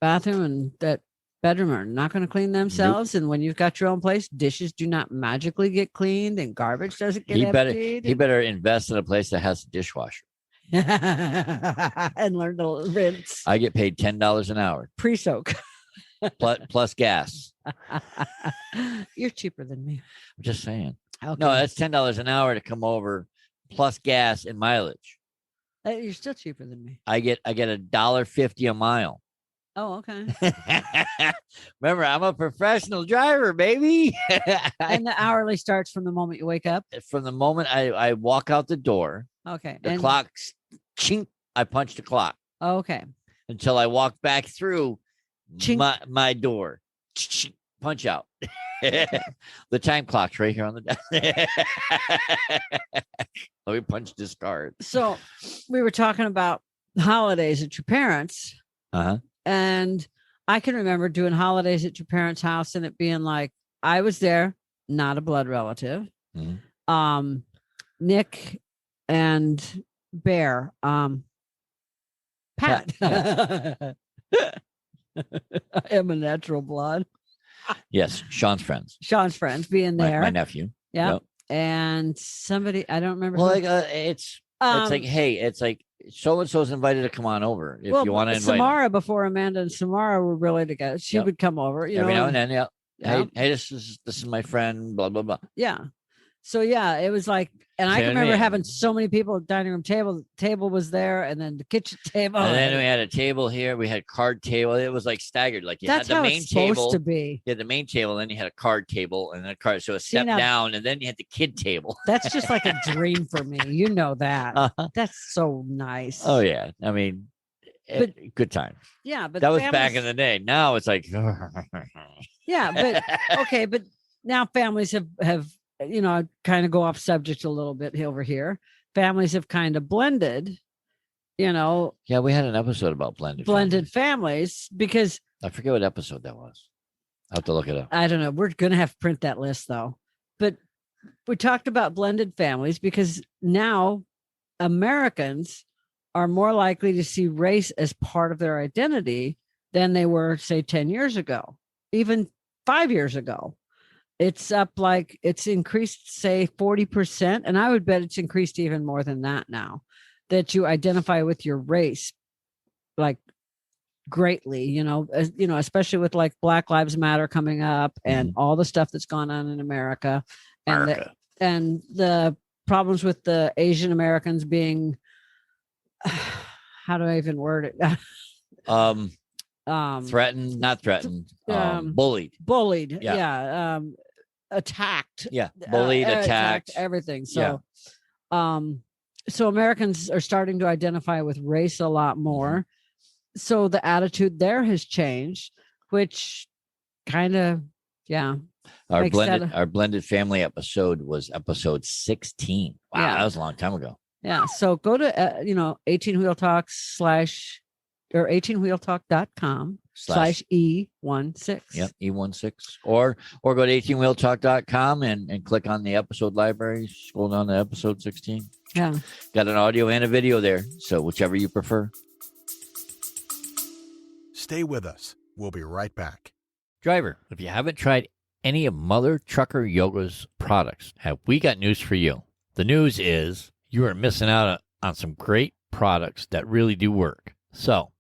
Speaker 2: bathroom and that bedroom are not going to clean themselves. Nope. And when you've got your own place, dishes do not magically get cleaned and garbage doesn't get emptied.
Speaker 1: He better invest in a place that has a dishwasher.
Speaker 2: And learn to rinse.
Speaker 1: I get paid $10 an hour.
Speaker 2: Pre-soak.
Speaker 1: plus gas.
Speaker 2: You're cheaper than me.
Speaker 1: I'm just saying.
Speaker 2: Okay.
Speaker 1: No, that's $10 an hour to come over, plus gas and mileage.
Speaker 2: You're still cheaper than me.
Speaker 1: I get $1.50 a mile.
Speaker 2: Oh, okay.
Speaker 1: Remember, I'm a professional driver, baby.
Speaker 2: And the hourly starts from the moment you wake up?
Speaker 1: From the moment I walk out the door.
Speaker 2: Okay.
Speaker 1: The clock's chink. I punch the clock.
Speaker 2: Okay.
Speaker 1: Until I walk back through my door. Punch out. The time clock's right here on the desk. Let me punch this card.
Speaker 2: So we were talking about holidays at your parents'.
Speaker 1: Uh-huh.
Speaker 2: And I can remember doing holidays at your parents' house and it being like, I was there, not a blood relative.
Speaker 1: Mm-hmm.
Speaker 2: Nick and Bear, Pat. I am a natural blood.
Speaker 1: Yes, Sean's friends
Speaker 2: being there.
Speaker 1: My nephew.
Speaker 2: Yeah.
Speaker 1: Yep.
Speaker 2: And somebody, I don't remember.
Speaker 1: Well, it's like, hey, it's like so-and-so's invited to come on over if you want to invite
Speaker 2: Samara
Speaker 1: them.
Speaker 2: Before Amanda and Samara were really together. She would come over.
Speaker 1: Every now and then,
Speaker 2: Yeah.
Speaker 1: Hey, this is my friend, blah, blah, blah.
Speaker 2: Yeah. So yeah, it was like, and I can remember having so many people at the dining room table. The table was there, and then the kitchen table.
Speaker 1: And then we had a table here. We had card table. It was like staggered. Like you
Speaker 2: That's
Speaker 1: had the
Speaker 2: how
Speaker 1: main
Speaker 2: it's
Speaker 1: table.
Speaker 2: supposed to be.
Speaker 1: You had the main table, then you had a card table, and then a card. So a step down, and then you had the kid table.
Speaker 2: That's just like a dream for me. You know that.
Speaker 1: Uh-huh.
Speaker 2: That's so nice.
Speaker 1: Oh yeah, I mean, good time.
Speaker 2: Yeah, but
Speaker 1: that was back in the day. Now it's like,
Speaker 2: yeah, but okay, but now families have kind of go off subject a little bit over here. Families have kind of blended, Yeah,
Speaker 1: we had an episode about blended
Speaker 2: families because
Speaker 1: I forget what episode that was. I'll have to look it up.
Speaker 2: I don't know. We're going to have to print that list though. But we talked about blended families because now Americans are more likely to see race as part of their identity than they were, say, 10 years ago, even 5 years ago. It's up like it's increased, say 40%. And I would bet it's increased even more than that now that you identify with your race, like greatly, especially with like Black Lives Matter coming up and all the stuff that's gone on in America and the problems with the Asian Americans being, how do I even word it?
Speaker 1: Threatened, not threatened, bullied.
Speaker 2: Yeah. Attacked.
Speaker 1: Yeah. Bullied, attacked.
Speaker 2: Everything. So, so Americans are starting to identify with race a lot more. So the attitude there has changed, which kind of,
Speaker 1: Our blended family episode was episode 16. Wow, that was a long time ago.
Speaker 2: Yeah. So go to 18wheeltalk or 18wheeltalk.com/E16.
Speaker 1: Yep, E16. Or go to 18wheeltalk.com and click on the episode library, scroll down to episode 16.
Speaker 2: Yeah.
Speaker 1: Got an audio and a video there. So whichever you prefer.
Speaker 5: Stay with us. We'll be right back.
Speaker 1: Driver, if you haven't tried any of Mother Trucker Yoga's products, have we got news for you. The news is you are missing out on some great products that really do work. So,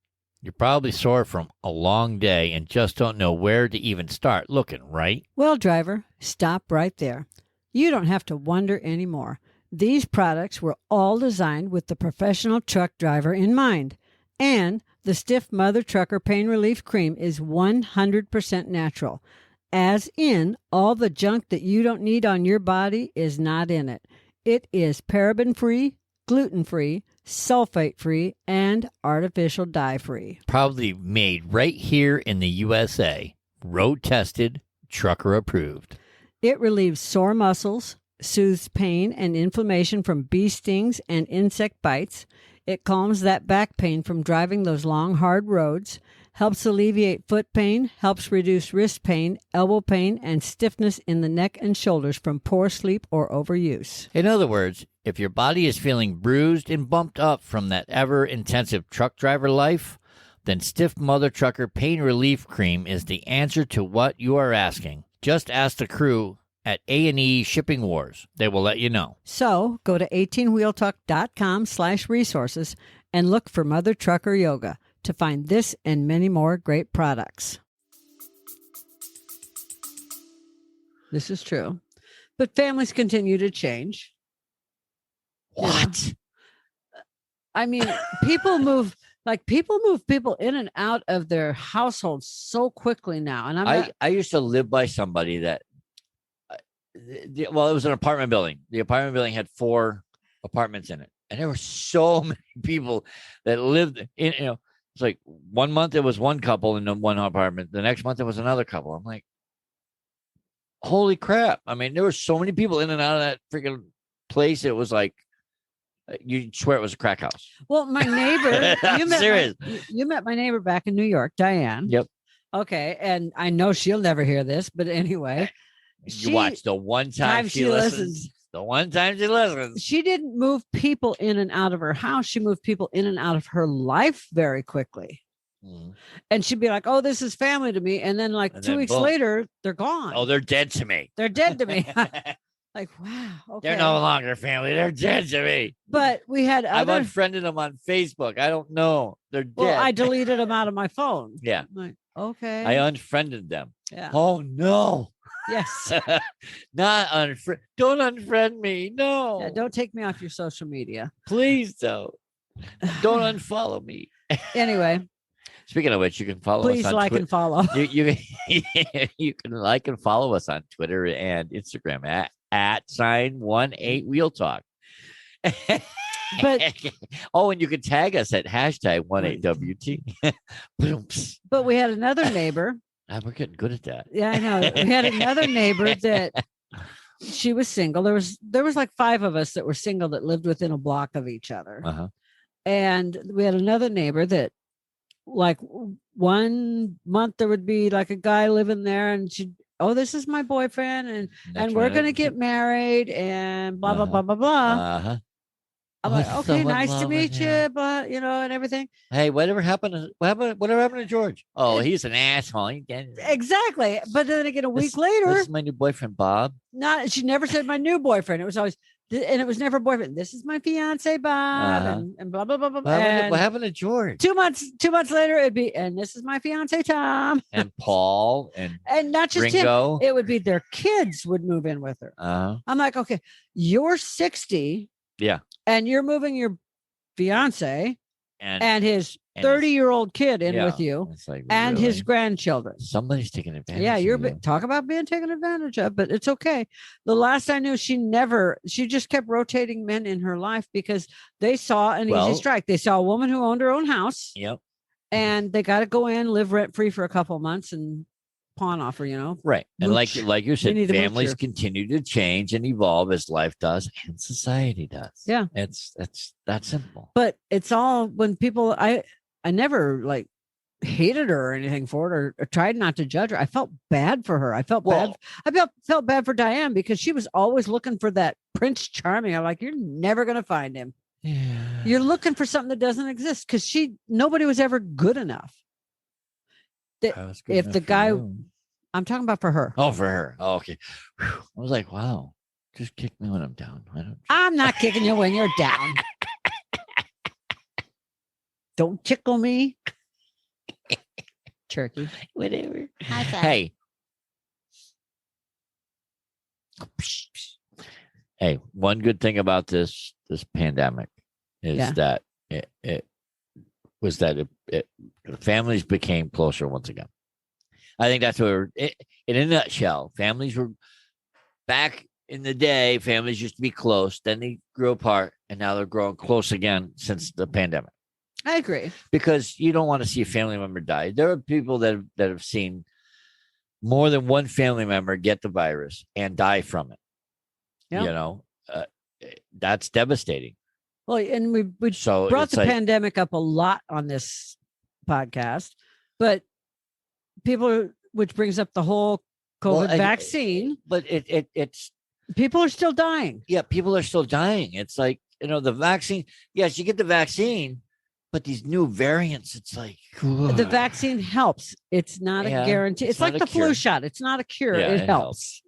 Speaker 1: you're probably sore from a long day and just don't know where to even start looking, right?
Speaker 2: Well, driver, stop right there. You don't have to wonder anymore. These products were all designed with the professional truck driver in mind. And the Stiff Mother Trucker Pain Relief Cream is 100% natural, as in all the junk that you don't need on your body is not in it. It is paraben-free, gluten-free, sulfate-free, and artificial dye-free.
Speaker 1: Proudly made right here in the USA. Road tested, trucker approved.
Speaker 2: It relieves sore muscles, soothes pain and inflammation from bee stings and insect bites. It calms that back pain from driving those long, hard roads, helps alleviate foot pain, helps reduce wrist pain, elbow pain, and stiffness in the neck and shoulders from poor sleep or overuse.
Speaker 1: In other words, if your body is feeling bruised and bumped up from that ever-intensive truck driver life, then Stiff Mother Trucker Pain Relief Cream is the answer to what you are asking. Just ask the crew at A&E Shipping Wars. They will let you know.
Speaker 2: So go to 18wheeltalk.com/resources and look for Mother Trucker Yoga to find this and many more great products. This is true. But families continue to change.
Speaker 1: What?
Speaker 2: I mean, people move people in and out of their households so quickly now. And
Speaker 1: I used to live by somebody that, it was an apartment building. The apartment building had 4 apartments in it. And there were so many people that lived in, it's like 1 month it was one couple in one apartment. The next month it was another couple. I'm like, holy crap. I mean, there were so many people in and out of that freaking place. It was like, you'd swear it was a crack house.
Speaker 2: Well, my neighbor, you met my neighbor back in New York, Diane.
Speaker 1: Yep.
Speaker 2: Okay. And I know she'll never hear this, but anyway.
Speaker 1: You watch the one time she listens. The one time she listens.
Speaker 2: She didn't move people in and out of her house. She moved people in and out of her life very quickly. Mm. And she'd be like, oh, this is family to me. And then 2 weeks later, they're gone.
Speaker 1: Oh, they're dead to me.
Speaker 2: They're dead to me. Like, wow. Okay.
Speaker 1: They're no longer family. They're dead to me.
Speaker 2: But we had
Speaker 1: I've unfriended them on Facebook. I don't know. They're dead.
Speaker 2: Well, I deleted them out of my phone.
Speaker 1: Yeah.
Speaker 2: I'm like, okay.
Speaker 1: I unfriended them.
Speaker 2: Yeah.
Speaker 1: Oh, no.
Speaker 2: Yes.
Speaker 1: Not don't unfriend me. No.
Speaker 2: Yeah, don't take me off your social media.
Speaker 1: Please don't. Don't unfollow me.
Speaker 2: Anyway.
Speaker 1: Speaking of which, you can follow us on
Speaker 2: Twitter. Please like and follow.
Speaker 1: You can like and follow us on Twitter and Instagram at @18 Wheel Talk.
Speaker 2: But
Speaker 1: and you can tag us at #18WT.
Speaker 2: But we had another neighbor.
Speaker 1: We're getting good at that.
Speaker 2: Yeah, I know. We had another neighbor that she was single. There was like 5 of us that were single that lived within a block of each other.
Speaker 1: Uh-huh. And
Speaker 2: we had another neighbor that, like, 1 month there would be like a guy living there, and she'd, oh, this is my boyfriend, and we're gonna get married, and blah blah blah blah blah.
Speaker 1: Uh-huh.
Speaker 2: I'm like, okay, nice to meet you, but and everything.
Speaker 1: Hey, whatever happened to George? Oh, he's an asshole.
Speaker 2: Exactly. But then again, a week later,
Speaker 1: this is my new boyfriend, Bob.
Speaker 2: She never said my new boyfriend. It was always, and it was never boyfriend. This is my fiance, Bob, and blah blah blah blah.
Speaker 1: What happened to George?
Speaker 2: 2 months later, it'd be, and this is my fiance, Tom,
Speaker 1: and Paul, and
Speaker 2: not just
Speaker 1: Ringo.
Speaker 2: him. It would be their kids would move in with her. I'm like, okay, you're 60.
Speaker 1: Yeah.
Speaker 2: And you're moving your fiance and his 30-year-old kid in with you, and his grandchildren.
Speaker 1: Somebody's taking advantage.
Speaker 2: Yeah, talk about being taken advantage of, but it's okay. The last I knew, she just kept rotating men in her life because they saw an easy strike. They saw a woman who owned her own house.
Speaker 1: Yep.
Speaker 2: And they got to go in, live rent-free for a couple of months and pawn offer, right.
Speaker 1: And like you said, families continue to change and evolve as life does and society does.
Speaker 2: Yeah.
Speaker 1: It's that simple.
Speaker 2: But it's all when people, I never hated her or anything for it, or tried not to judge her. I felt bad for her. I felt bad. I felt bad for Diane because she was always looking for that Prince Charming. I'm like, you're never going to find him.
Speaker 1: Yeah.
Speaker 2: You're looking for something that doesn't exist because nobody was ever good enough. If the guy, I'm talking about for her.
Speaker 1: Oh, for her. Oh, okay. Whew. I was like, wow, just kick me when I'm down.
Speaker 2: I'm not kicking you when you're down. Don't tickle me. Turkey.
Speaker 1: Whatever. Hey. Hey, one good thing about this pandemic is that it was that the families became closer once again. I think that's where, in a nutshell, families were back in the day. Families used to be close, then they grew apart, and now they're growing close again since the pandemic.
Speaker 2: I agree.
Speaker 1: Because you don't want to see a family member die. There are people that have seen more than one family member get the virus and die from it.
Speaker 2: Yep.
Speaker 1: You know, that's devastating.
Speaker 2: Well, and we brought the pandemic up a lot on this podcast, but which brings up the whole COVID vaccine.
Speaker 1: But it's
Speaker 2: people are still dying.
Speaker 1: Yeah, people are still dying. It's like, the vaccine. Yes, you get the vaccine, but these new variants, it's like
Speaker 2: the vaccine helps. It's not a guarantee. It's like the flu shot. It's not a cure.
Speaker 1: Yeah,
Speaker 2: it helps.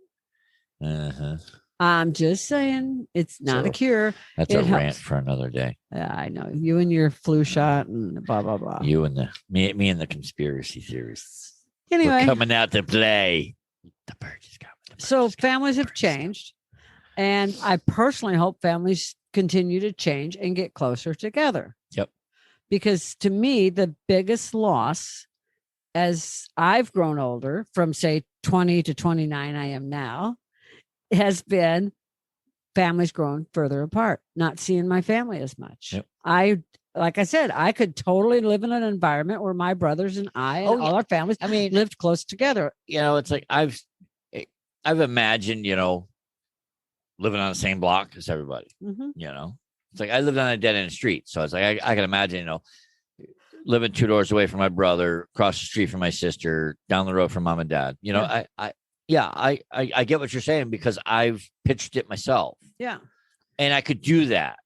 Speaker 1: Uh-huh.
Speaker 2: I'm just saying it's not a cure.
Speaker 1: That's a rant for another day.
Speaker 2: Yeah, I know. You and your flu shot and blah, blah, blah.
Speaker 1: You and me and the conspiracy theorists.
Speaker 2: Anyway.
Speaker 1: We're coming out to play. The bird is coming.
Speaker 2: So families have changed. And I personally hope families continue to change and get closer together.
Speaker 1: Yep.
Speaker 2: Because to me, the biggest loss as I've grown older from, say, 20 to 29, I am now, has been families growing further apart, not seeing my family as much.
Speaker 1: Yep.
Speaker 2: Like I said, I could totally live in an environment where my brothers and I and all our families, lived close together.
Speaker 1: It's like I've imagined, living on the same block as everybody.
Speaker 2: Mm-hmm.
Speaker 1: It's like I lived on a dead end street, so it's like I can imagine, living 2 doors away from my brother, across the street from my sister, down the road from mom and dad. I get what you're saying because I've pitched it myself.
Speaker 2: Yeah.
Speaker 1: And I could do that.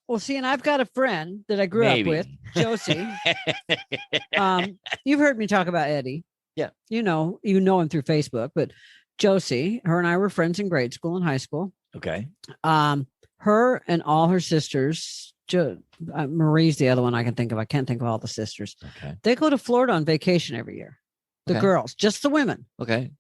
Speaker 2: Well, see, and I've got a friend that I grew up with, Josie. You've heard me talk about Eddie.
Speaker 1: Yeah.
Speaker 2: You know him through Facebook, but Josie, her and I were friends in grade school and high school.
Speaker 1: Okay.
Speaker 2: Her and all her sisters, Marie's the other one I can think of. I can't think of all the sisters.
Speaker 1: Okay.
Speaker 2: They go to Florida on vacation every year. The girls, just the women.
Speaker 1: Okay.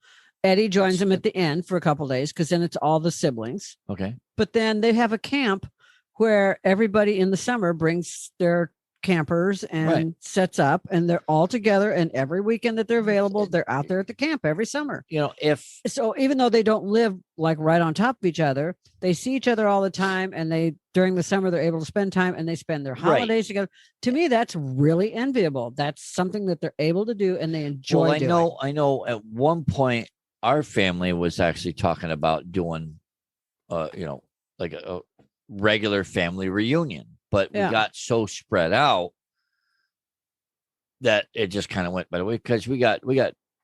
Speaker 2: Eddie joins them at the end for a couple of days because then it's all the siblings.
Speaker 1: Okay.
Speaker 2: But then they have a camp where everybody in the summer brings their campers and sets up, and they're all together. And every weekend that they're available, they're out there at the camp every summer. So even though they don't live like right on top of each other, they see each other all the time. And during the summer, they're able to spend time and they spend their holidays together. To me, that's really enviable. That's something that they're able to do and they enjoy doing.
Speaker 1: I know at one point our family was actually talking about doing, like a regular family reunion, but we got so spread out that it just kind of went by the way because we got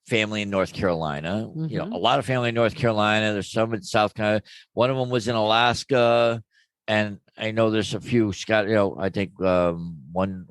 Speaker 1: family in North Carolina, a lot of family in North Carolina. There's some in South Carolina. One of them was in Alaska, and I know there's a few. Scott, I think one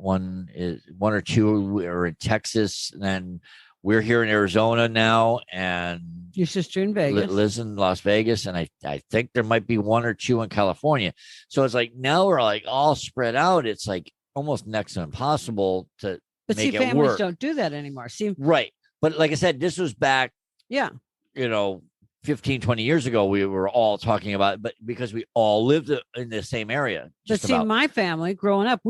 Speaker 1: or two are in Texas, and then we're here in Arizona now, and
Speaker 2: your sister in Vegas
Speaker 1: lives in Las Vegas, and I think there might be 1 or 2 in California. So it's like now we're like all spread out. It's like almost next to impossible to make it
Speaker 2: families
Speaker 1: work.
Speaker 2: Don't do that anymore.
Speaker 1: Right. But like I said, this was back, 15, 20 years ago, we were all talking about it, but because we all lived in the same area.
Speaker 2: My family growing up,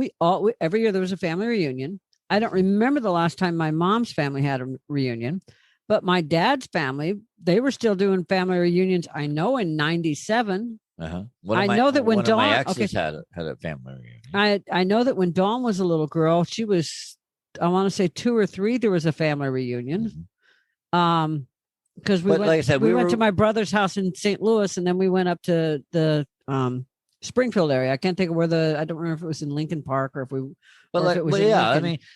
Speaker 2: every year there was a family reunion. I don't remember the last time my mom's family had a reunion, but my dad's family, they were still doing family reunions. I know in 97.
Speaker 1: I know that when Dawn, my exes had a family reunion.
Speaker 2: I know that when Dawn was a little girl, she was, I want to say 2 or 3, there was a family reunion. Because we went to my brother's house in St. Louis, and then we went up to the Springfield area. I can't think of I don't remember if it was in Lincoln Park or if we.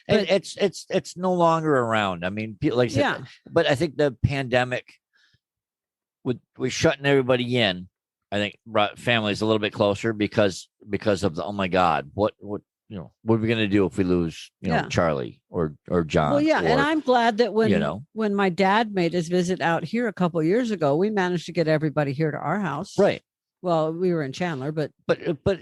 Speaker 1: It's no longer around. I mean, like I said, but I think the pandemic with shutting everybody in, I think brought families a little bit closer because of the, oh my God, what are we going to do if we lose, Charlie or John?
Speaker 2: Well, and I'm glad that when my dad made his visit out here a couple of years ago, we managed to get everybody here to our house.
Speaker 1: Right.
Speaker 2: Well, we were in Chandler, but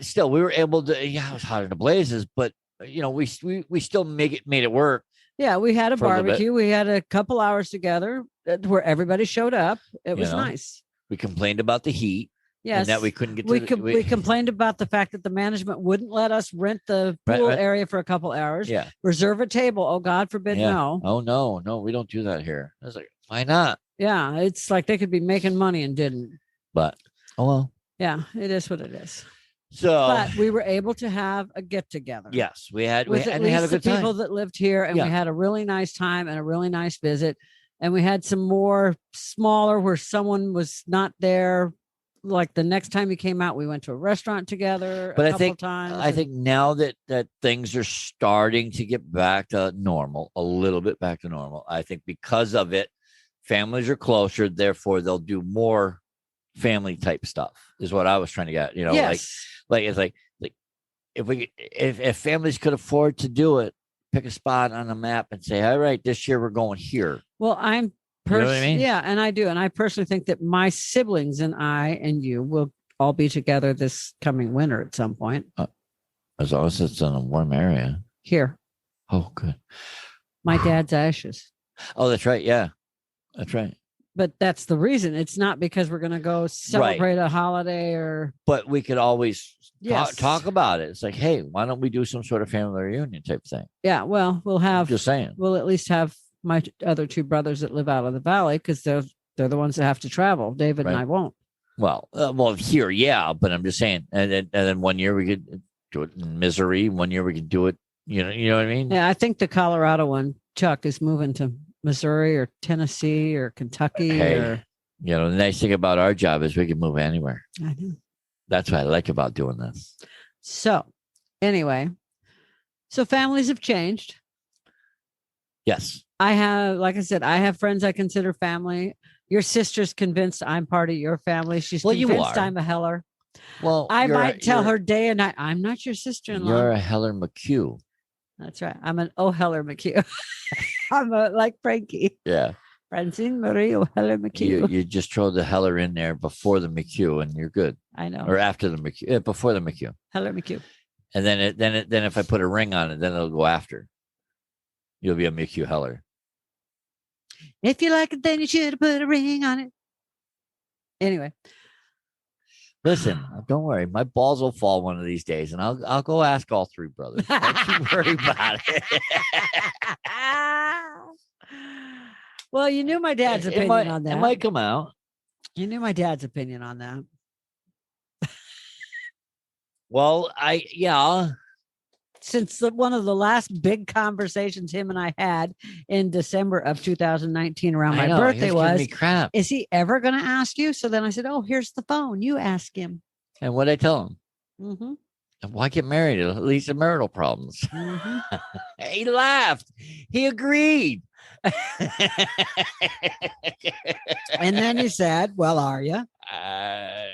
Speaker 1: still, we were able to. Yeah, it was hot in the blazes, but we still made it work.
Speaker 2: Yeah, we had a barbecue. We had a couple hours together where everybody showed up. It was nice.
Speaker 1: We complained about the heat.
Speaker 2: Yes.
Speaker 1: And that we couldn't get
Speaker 2: we,
Speaker 1: to
Speaker 2: we complained about the fact that the management wouldn't let us rent the pool area for a couple hours.
Speaker 1: Yeah.
Speaker 2: Reserve a table. Oh, God forbid, no.
Speaker 1: Oh, no, we don't do that here. I was like, why not?
Speaker 2: Yeah. It's like they could be making money and didn't.
Speaker 1: But, oh, well.
Speaker 2: Yeah, it is what it is.
Speaker 1: So,
Speaker 2: but we were able to have a get together.
Speaker 1: Yes, we had.
Speaker 2: With at least
Speaker 1: had a good
Speaker 2: the people
Speaker 1: time.
Speaker 2: that lived here, and we had a really nice time and a really nice visit. And we had some more smaller where someone was not there. Like the next time he came out, we went to a restaurant together.
Speaker 1: But
Speaker 2: I
Speaker 1: think now that things are starting to get back to normal, a little bit back to normal. I think because of it, families are closer. Therefore, they'll do more family type stuff. Is what I was trying to get. You know, like it's like if families could afford to do it, pick a spot on the map and say, all right, this year we're going here.
Speaker 2: Well, I'm
Speaker 1: you know what I mean?
Speaker 2: Yeah, and I do. And I personally think that my siblings and I and you will all be together this coming winter at some point.
Speaker 1: As long as it's in a warm area.
Speaker 2: Here.
Speaker 1: Oh, good.
Speaker 2: My dad's ashes.
Speaker 1: Oh, that's right. Yeah, that's right.
Speaker 2: But that's the reason. It's not because we're going to go celebrate a holiday or.
Speaker 1: But we could always talk about it. It's like, hey, why don't we do some sort of family reunion type thing? Yeah.
Speaker 2: Well, we'll have.
Speaker 1: Just saying.
Speaker 2: We'll at least have my other two brothers that live out of the valley because they're the ones that have to travel. David and I won't.
Speaker 1: Well, here, yeah, but I'm just saying, and then 1 year we could do it in Missouri. 1 year we could do it. You know what I mean?
Speaker 2: Yeah, I think the Colorado one, Chuck, is moving to Missouri or Tennessee or Kentucky. Or
Speaker 1: the nice thing about our job is we can move anywhere.
Speaker 2: I know.
Speaker 1: That's what I like about doing this.
Speaker 2: So, anyway, families have changed.
Speaker 1: Yes.
Speaker 2: I have, like I said, I have friends I consider family. Your sister's convinced I'm part of your family. She's convinced I'm a Heller.
Speaker 1: Well,
Speaker 2: I might tell her day and night, I'm not your sister-in-law.
Speaker 1: You're a Heller McHugh.
Speaker 2: That's right. I'm an Heller McHugh. I'm like Frankie.
Speaker 1: Yeah.
Speaker 2: Francine Marie Heller McHugh.
Speaker 1: You just throw the Heller in there before the McHugh and you're good.
Speaker 2: I know.
Speaker 1: Or after the McHugh, before the McHugh.
Speaker 2: Heller McHugh.
Speaker 1: And then if I put a ring on it, then it'll go after. You'll be a McHugh Heller.
Speaker 2: If you like it, then you should have put a ring on it. Anyway.
Speaker 1: Listen, don't worry. My balls will fall one of these days, and I'll go ask all three brothers. Don't you worry about it.
Speaker 2: Well, you knew my dad's opinion on that.
Speaker 1: It might come out.
Speaker 2: You knew my dad's opinion on that.
Speaker 1: Well,
Speaker 2: Since one of the last big conversations him and I had in December of 2019 around my birthday was,
Speaker 1: crap.
Speaker 2: Is he ever going to ask you? So then I said, oh, here's the phone. You ask him.
Speaker 1: And what'd I tell him?
Speaker 2: Mm-hmm.
Speaker 1: Why get married? At least the marital problems.
Speaker 2: Mm-hmm.
Speaker 1: He laughed. He agreed.
Speaker 2: And then he said, well, are you?
Speaker 1: I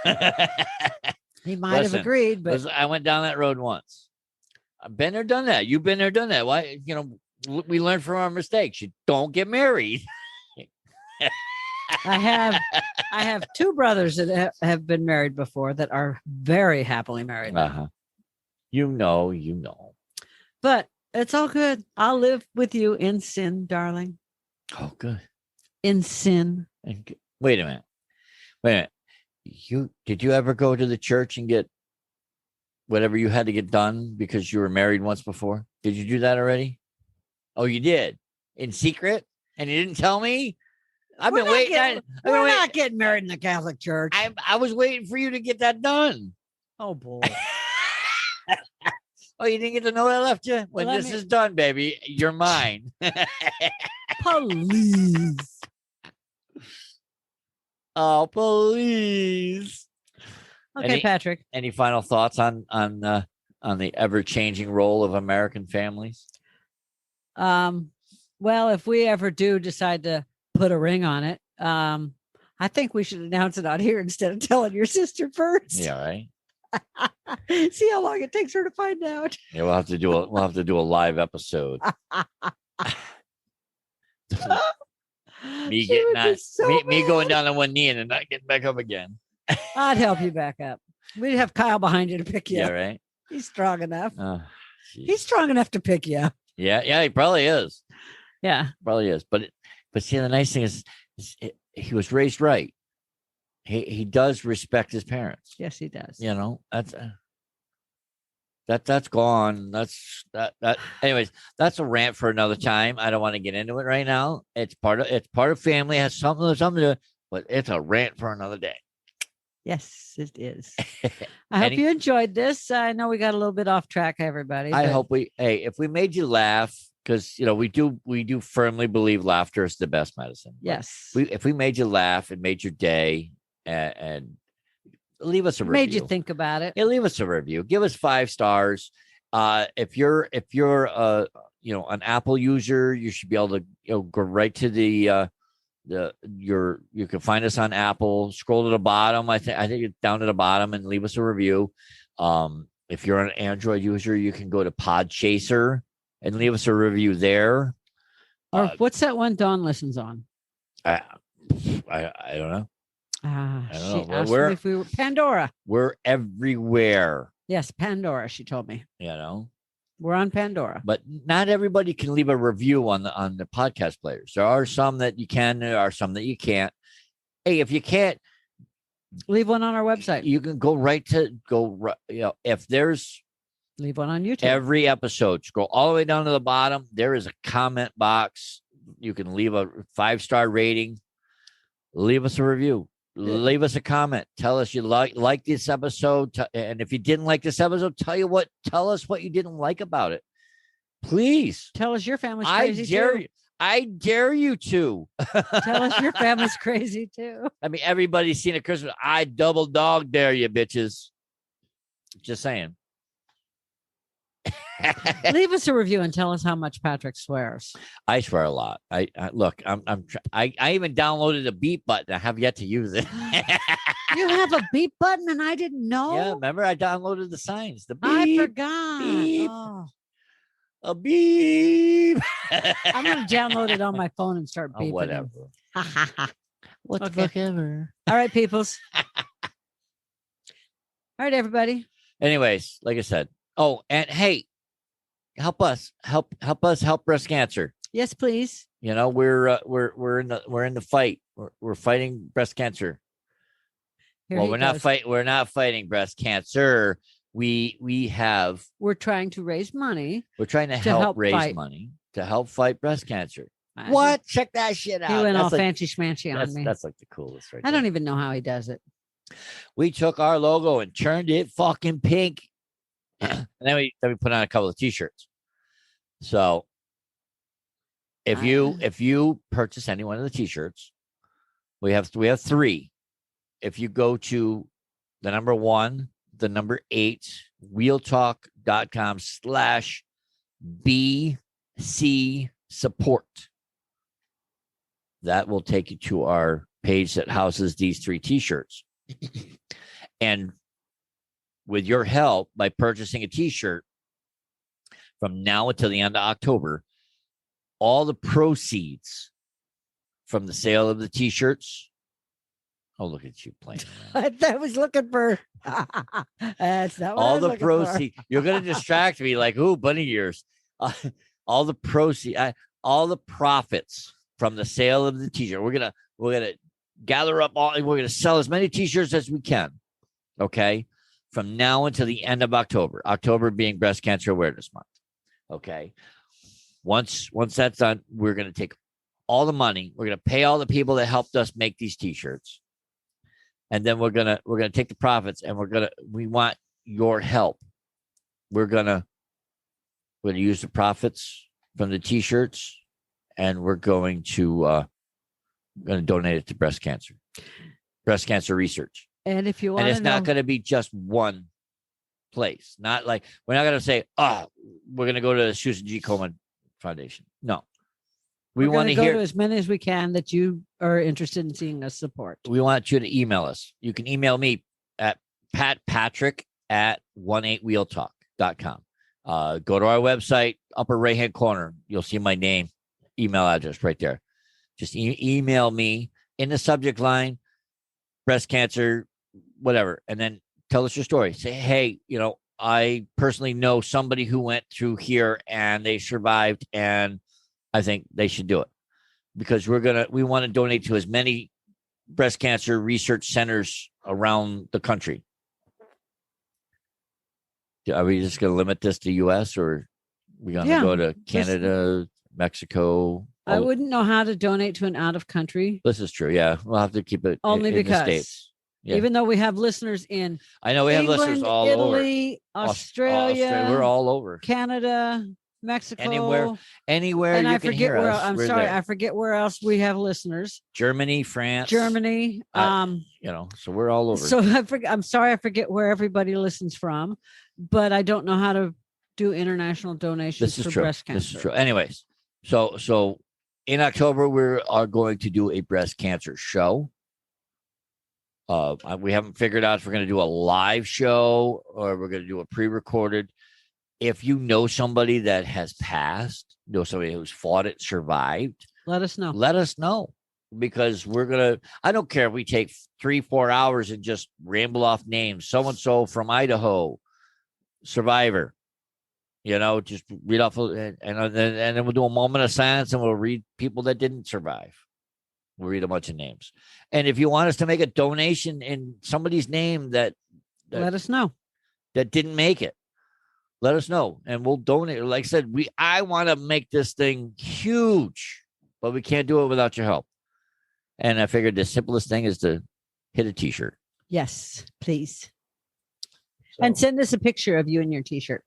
Speaker 1: don't know.
Speaker 2: He might have agreed, but
Speaker 1: I went down that road once. I've been there, done that. You've been there, done that. Why? We learned from our mistakes. You don't get married.
Speaker 2: I have two brothers that have been married before that are very happily married.
Speaker 1: Uh-huh. You know.
Speaker 2: But it's all good. I'll live with you in sin, darling.
Speaker 1: Oh, good.
Speaker 2: In sin.
Speaker 1: Wait a minute. Did you ever go to the church and get whatever you had to get done because you were married once before? Did you do that already? Oh, you did? In secret? And you didn't tell me? I've been waiting.
Speaker 2: We're not getting married in the Catholic Church.
Speaker 1: I was waiting for you to get that done.
Speaker 2: Oh, boy.
Speaker 1: Oh, you didn't get to know I left you? When this is done, baby, you're mine.
Speaker 2: Please.
Speaker 1: Oh, please.
Speaker 2: Okay, Patrick.
Speaker 1: Any final thoughts on the ever-changing role of American families?
Speaker 2: Well, if we ever do decide to put a ring on it, I think we should announce it out here instead of telling your sister first.
Speaker 1: Yeah, right.
Speaker 2: See how long it takes her to find out.
Speaker 1: Yeah, we'll have to do a live episode. Me going down on one knee and then not getting back up again.
Speaker 2: I'd help you back up. We'd have Kyle behind you to pick you up.
Speaker 1: Yeah, right.
Speaker 2: He's strong enough.
Speaker 1: Oh,
Speaker 2: he's strong enough to pick you up.
Speaker 1: Yeah, he probably is.
Speaker 2: Yeah,
Speaker 1: probably is. But see, the nice thing is he was raised right. he does respect his parents.
Speaker 2: Yes, he does.
Speaker 1: You know, that's gone. Anyways, that's a rant for another time. I don't want to get into it right now. It's part of family, has something to do, but it's a rant for another day.
Speaker 2: Yes, it is. I hope you enjoyed this. I know we got a little bit off track, everybody.
Speaker 1: I hope if we made you laugh, because we do firmly believe laughter is the best medicine.
Speaker 2: Yes.
Speaker 1: If we made you laugh and made your day, and leave us a review.
Speaker 2: Made you think about it.
Speaker 1: Yeah, leave us a review. Give us 5 stars. If you're an Apple user, you should be able to go right to you can find us on Apple. Scroll to the bottom. I think it's down to the bottom and leave us a review. If you're an Android user, you can go to Podchaser and leave us a review there.
Speaker 2: Or what's that one Dawn listens on?
Speaker 1: I don't know. I don't know.
Speaker 2: Asked me if we were Pandora.
Speaker 1: We're everywhere.
Speaker 2: Yes, Pandora. She told me. We're on Pandora,
Speaker 1: but not everybody can leave a review on the podcast players. There are some that you can. There are some that you can't. Hey, if you can't,
Speaker 2: leave one on our website.
Speaker 1: You can go if there's
Speaker 2: leave one on YouTube.
Speaker 1: Every episode, scroll all the way down to the bottom. There is a comment box. You can leave a 5-star rating. Leave us a review. Leave us a comment. Tell us you like this episode. And if you didn't like this episode, tell us what you didn't like about it. Please.
Speaker 2: Tell us your family's crazy too.
Speaker 1: I dare you to.
Speaker 2: Tell us your family's crazy too.
Speaker 1: I mean, everybody's seen a Christmas. I double dog dare you, bitches. Just saying.
Speaker 2: Leave us a review and tell us how much Patrick swears.
Speaker 1: I swear a lot. I even downloaded a beep button. I have yet to use it.
Speaker 2: You have a beep button and I didn't know.
Speaker 1: Yeah, remember I downloaded the signs. The beep.
Speaker 2: I forgot.
Speaker 1: Beep.
Speaker 2: Oh.
Speaker 1: A beep.
Speaker 2: I'm gonna download it on my phone and start beeping.
Speaker 1: Whatever. What the fuck ever.
Speaker 2: All right, peoples. All right, everybody.
Speaker 1: Anyways, like I said. Oh, and hey, help us help breast cancer.
Speaker 2: Yes, please.
Speaker 1: We're in the fight. We're fighting breast cancer. We're not fighting breast cancer. We're
Speaker 2: trying to raise money.
Speaker 1: We're trying to help raise money to help fight breast cancer. What? Check that shit out.
Speaker 2: He went all fancy schmancy on me.
Speaker 1: That's like the coolest right
Speaker 2: I don't even know how he does it.
Speaker 1: We took our logo and turned it fucking pink. And then we put on a couple of t-shirts. So if you purchase any one of the t-shirts, we have 3. If you go to the number 1, the number 8, wheeltalk.com/BC support. That will take you to our page that houses these 3 t-shirts. And with your help, by purchasing a t-shirt from now until the end of October, all the proceeds from the sale of the t-shirts. Oh, look at you playing.
Speaker 2: I was looking for. That's not what
Speaker 1: all
Speaker 2: I was
Speaker 1: the
Speaker 2: looking
Speaker 1: proceeds. You're going to distract me like, ooh, bunny ears. All the proceeds, all the profits from the sale of the t-shirt. We're gonna gather up all. We're gonna sell as many t-shirts as we can. Okay. From now until the end of October. October being Breast Cancer Awareness Month. Okay. Once that's done, we're going to take all the money. We're going to pay all the people that helped us make these t-shirts. And then we're going to take the profits and we want your help. We're going to use the profits from the t-shirts and we're going to donate it to breast cancer research.
Speaker 2: And if you want,
Speaker 1: and it's not going to be just one place. Not like we're not going to say, we're going to go to the Susan G. Komen Foundation. No, we want to hear
Speaker 2: to as many as we can that you are interested in seeing us support.
Speaker 1: We want you to email us. You can email me at patpatrick@18wheeltalk.com. Go to our website, upper right hand corner. You'll see my name, email address right there. Just email me in the subject line, breast cancer, whatever, and then tell us your story. Say, hey, I personally know somebody who went through here and they survived, and I think they should do it because we want to donate to as many breast cancer research centers around the country. Are we just going to limit this to U.S. or are we going to go to Canada, Mexico?
Speaker 2: I wouldn't know how to donate to an out of country.
Speaker 1: This is true. Yeah. We'll have to keep it
Speaker 2: only
Speaker 1: in
Speaker 2: because
Speaker 1: the States. Yeah.
Speaker 2: Even though we have listeners in
Speaker 1: I know we have
Speaker 2: England,
Speaker 1: listeners all
Speaker 2: Italy,
Speaker 1: over.
Speaker 2: Australia,
Speaker 1: We're all over.
Speaker 2: Canada, Mexico,
Speaker 1: anywhere.
Speaker 2: And
Speaker 1: you
Speaker 2: I
Speaker 1: can
Speaker 2: forget
Speaker 1: hear
Speaker 2: where
Speaker 1: us.
Speaker 2: I'm
Speaker 1: We're
Speaker 2: sorry,
Speaker 1: there.
Speaker 2: I forget where else we have listeners.
Speaker 1: Germany, France.
Speaker 2: Germany.
Speaker 1: So we're all over.
Speaker 2: So I'm sorry, I forget where everybody listens from, but I don't know how to do international donations for breast cancer.
Speaker 1: This is true. Anyways, so in October we are going to do a breast cancer show. We haven't figured out if we're going to do a live show or we're going to do a pre-recorded. If you know somebody that has passed, know somebody who's fought it, survived,
Speaker 2: let us know.
Speaker 1: Let us know, because I don't care if we take 3-4 hours and just ramble off names. So-and-so from Idaho, survivor, just read off and then we'll do a moment of silence and we'll read people that didn't survive. We'll read a bunch of names. And if you want us to make a donation in somebody's name that
Speaker 2: let us know,
Speaker 1: that didn't make it, let us know. And we'll donate. Like I said, I want to make this thing huge, but we can't do it without your help. And I figured the simplest thing is to hit a t-shirt.
Speaker 2: Yes, please. And send us a picture of you in your t-shirt.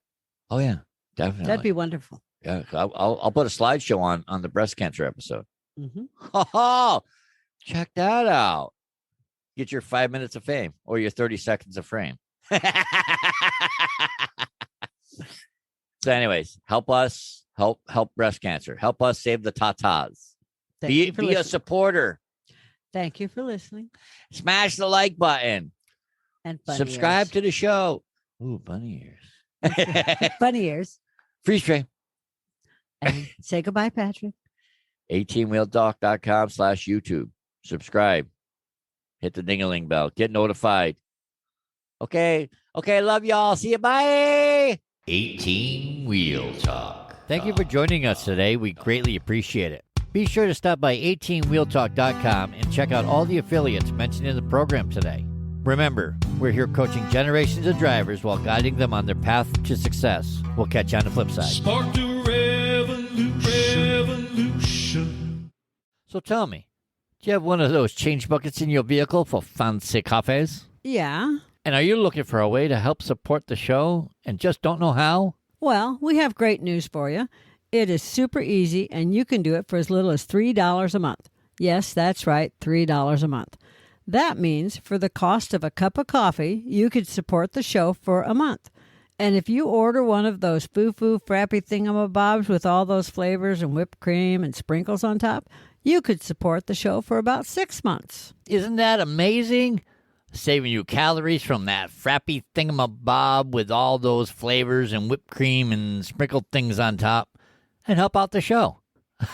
Speaker 1: Oh, yeah, definitely.
Speaker 2: That'd be wonderful.
Speaker 1: Yeah, I'll put a slideshow on the breast cancer episode.
Speaker 2: Mm-hmm.
Speaker 1: Oh, check that out. Get your 5 minutes of fame or your 30 seconds of fame. So anyways, help us, help breast cancer. Help us save the tatas. Be a supporter.
Speaker 2: Thank you for listening.
Speaker 1: Smash the like button.
Speaker 2: And
Speaker 1: subscribe to the show. Ooh, bunny ears.
Speaker 2: Bunny ears.
Speaker 1: Freeze frame.
Speaker 2: And say goodbye, Patrick.
Speaker 1: 18wheeltalk.com/YouTube. Subscribe. Hit the ding-a-ling bell. Get notified. Okay, love y'all. See you. Bye. 18 Wheel Talk. Thank you for joining us today. We greatly appreciate it. Be sure to stop by 18wheeltalk.com and check out all the affiliates mentioned in the program today. Remember, we're here coaching generations of drivers while guiding them on their path to success. We'll catch you on the flip side.
Speaker 4: Spark the revolution.
Speaker 1: So tell me, do you have one of those change buckets in your vehicle for fancy cafes?
Speaker 2: Yeah.
Speaker 1: And are you looking for a way to help support the show and just don't know how?
Speaker 2: Well, we have great news for you. It is super easy, and you can do it for as little as $3 a month. Yes, that's right, $3 a month. That means for the cost of a cup of coffee, you could support the show for a month. And if you order one of those foo-foo frappy thingamabobs with all those flavors and whipped cream and sprinkles on top, you could support the show for about 6 months.
Speaker 1: Isn't that amazing? Saving you calories from that frappy thingamabob with all those flavors and whipped cream and sprinkled things on top, and help out the show.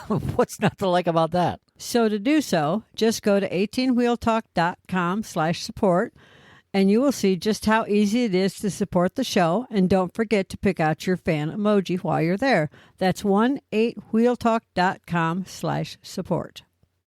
Speaker 1: What's not to like about that?
Speaker 2: So to do so, just go to 18wheeltalk.com/support, and you will see just how easy it is to support the show. And don't forget to pick out your fan emoji while you're there. That's 18wheeltalk.com/support.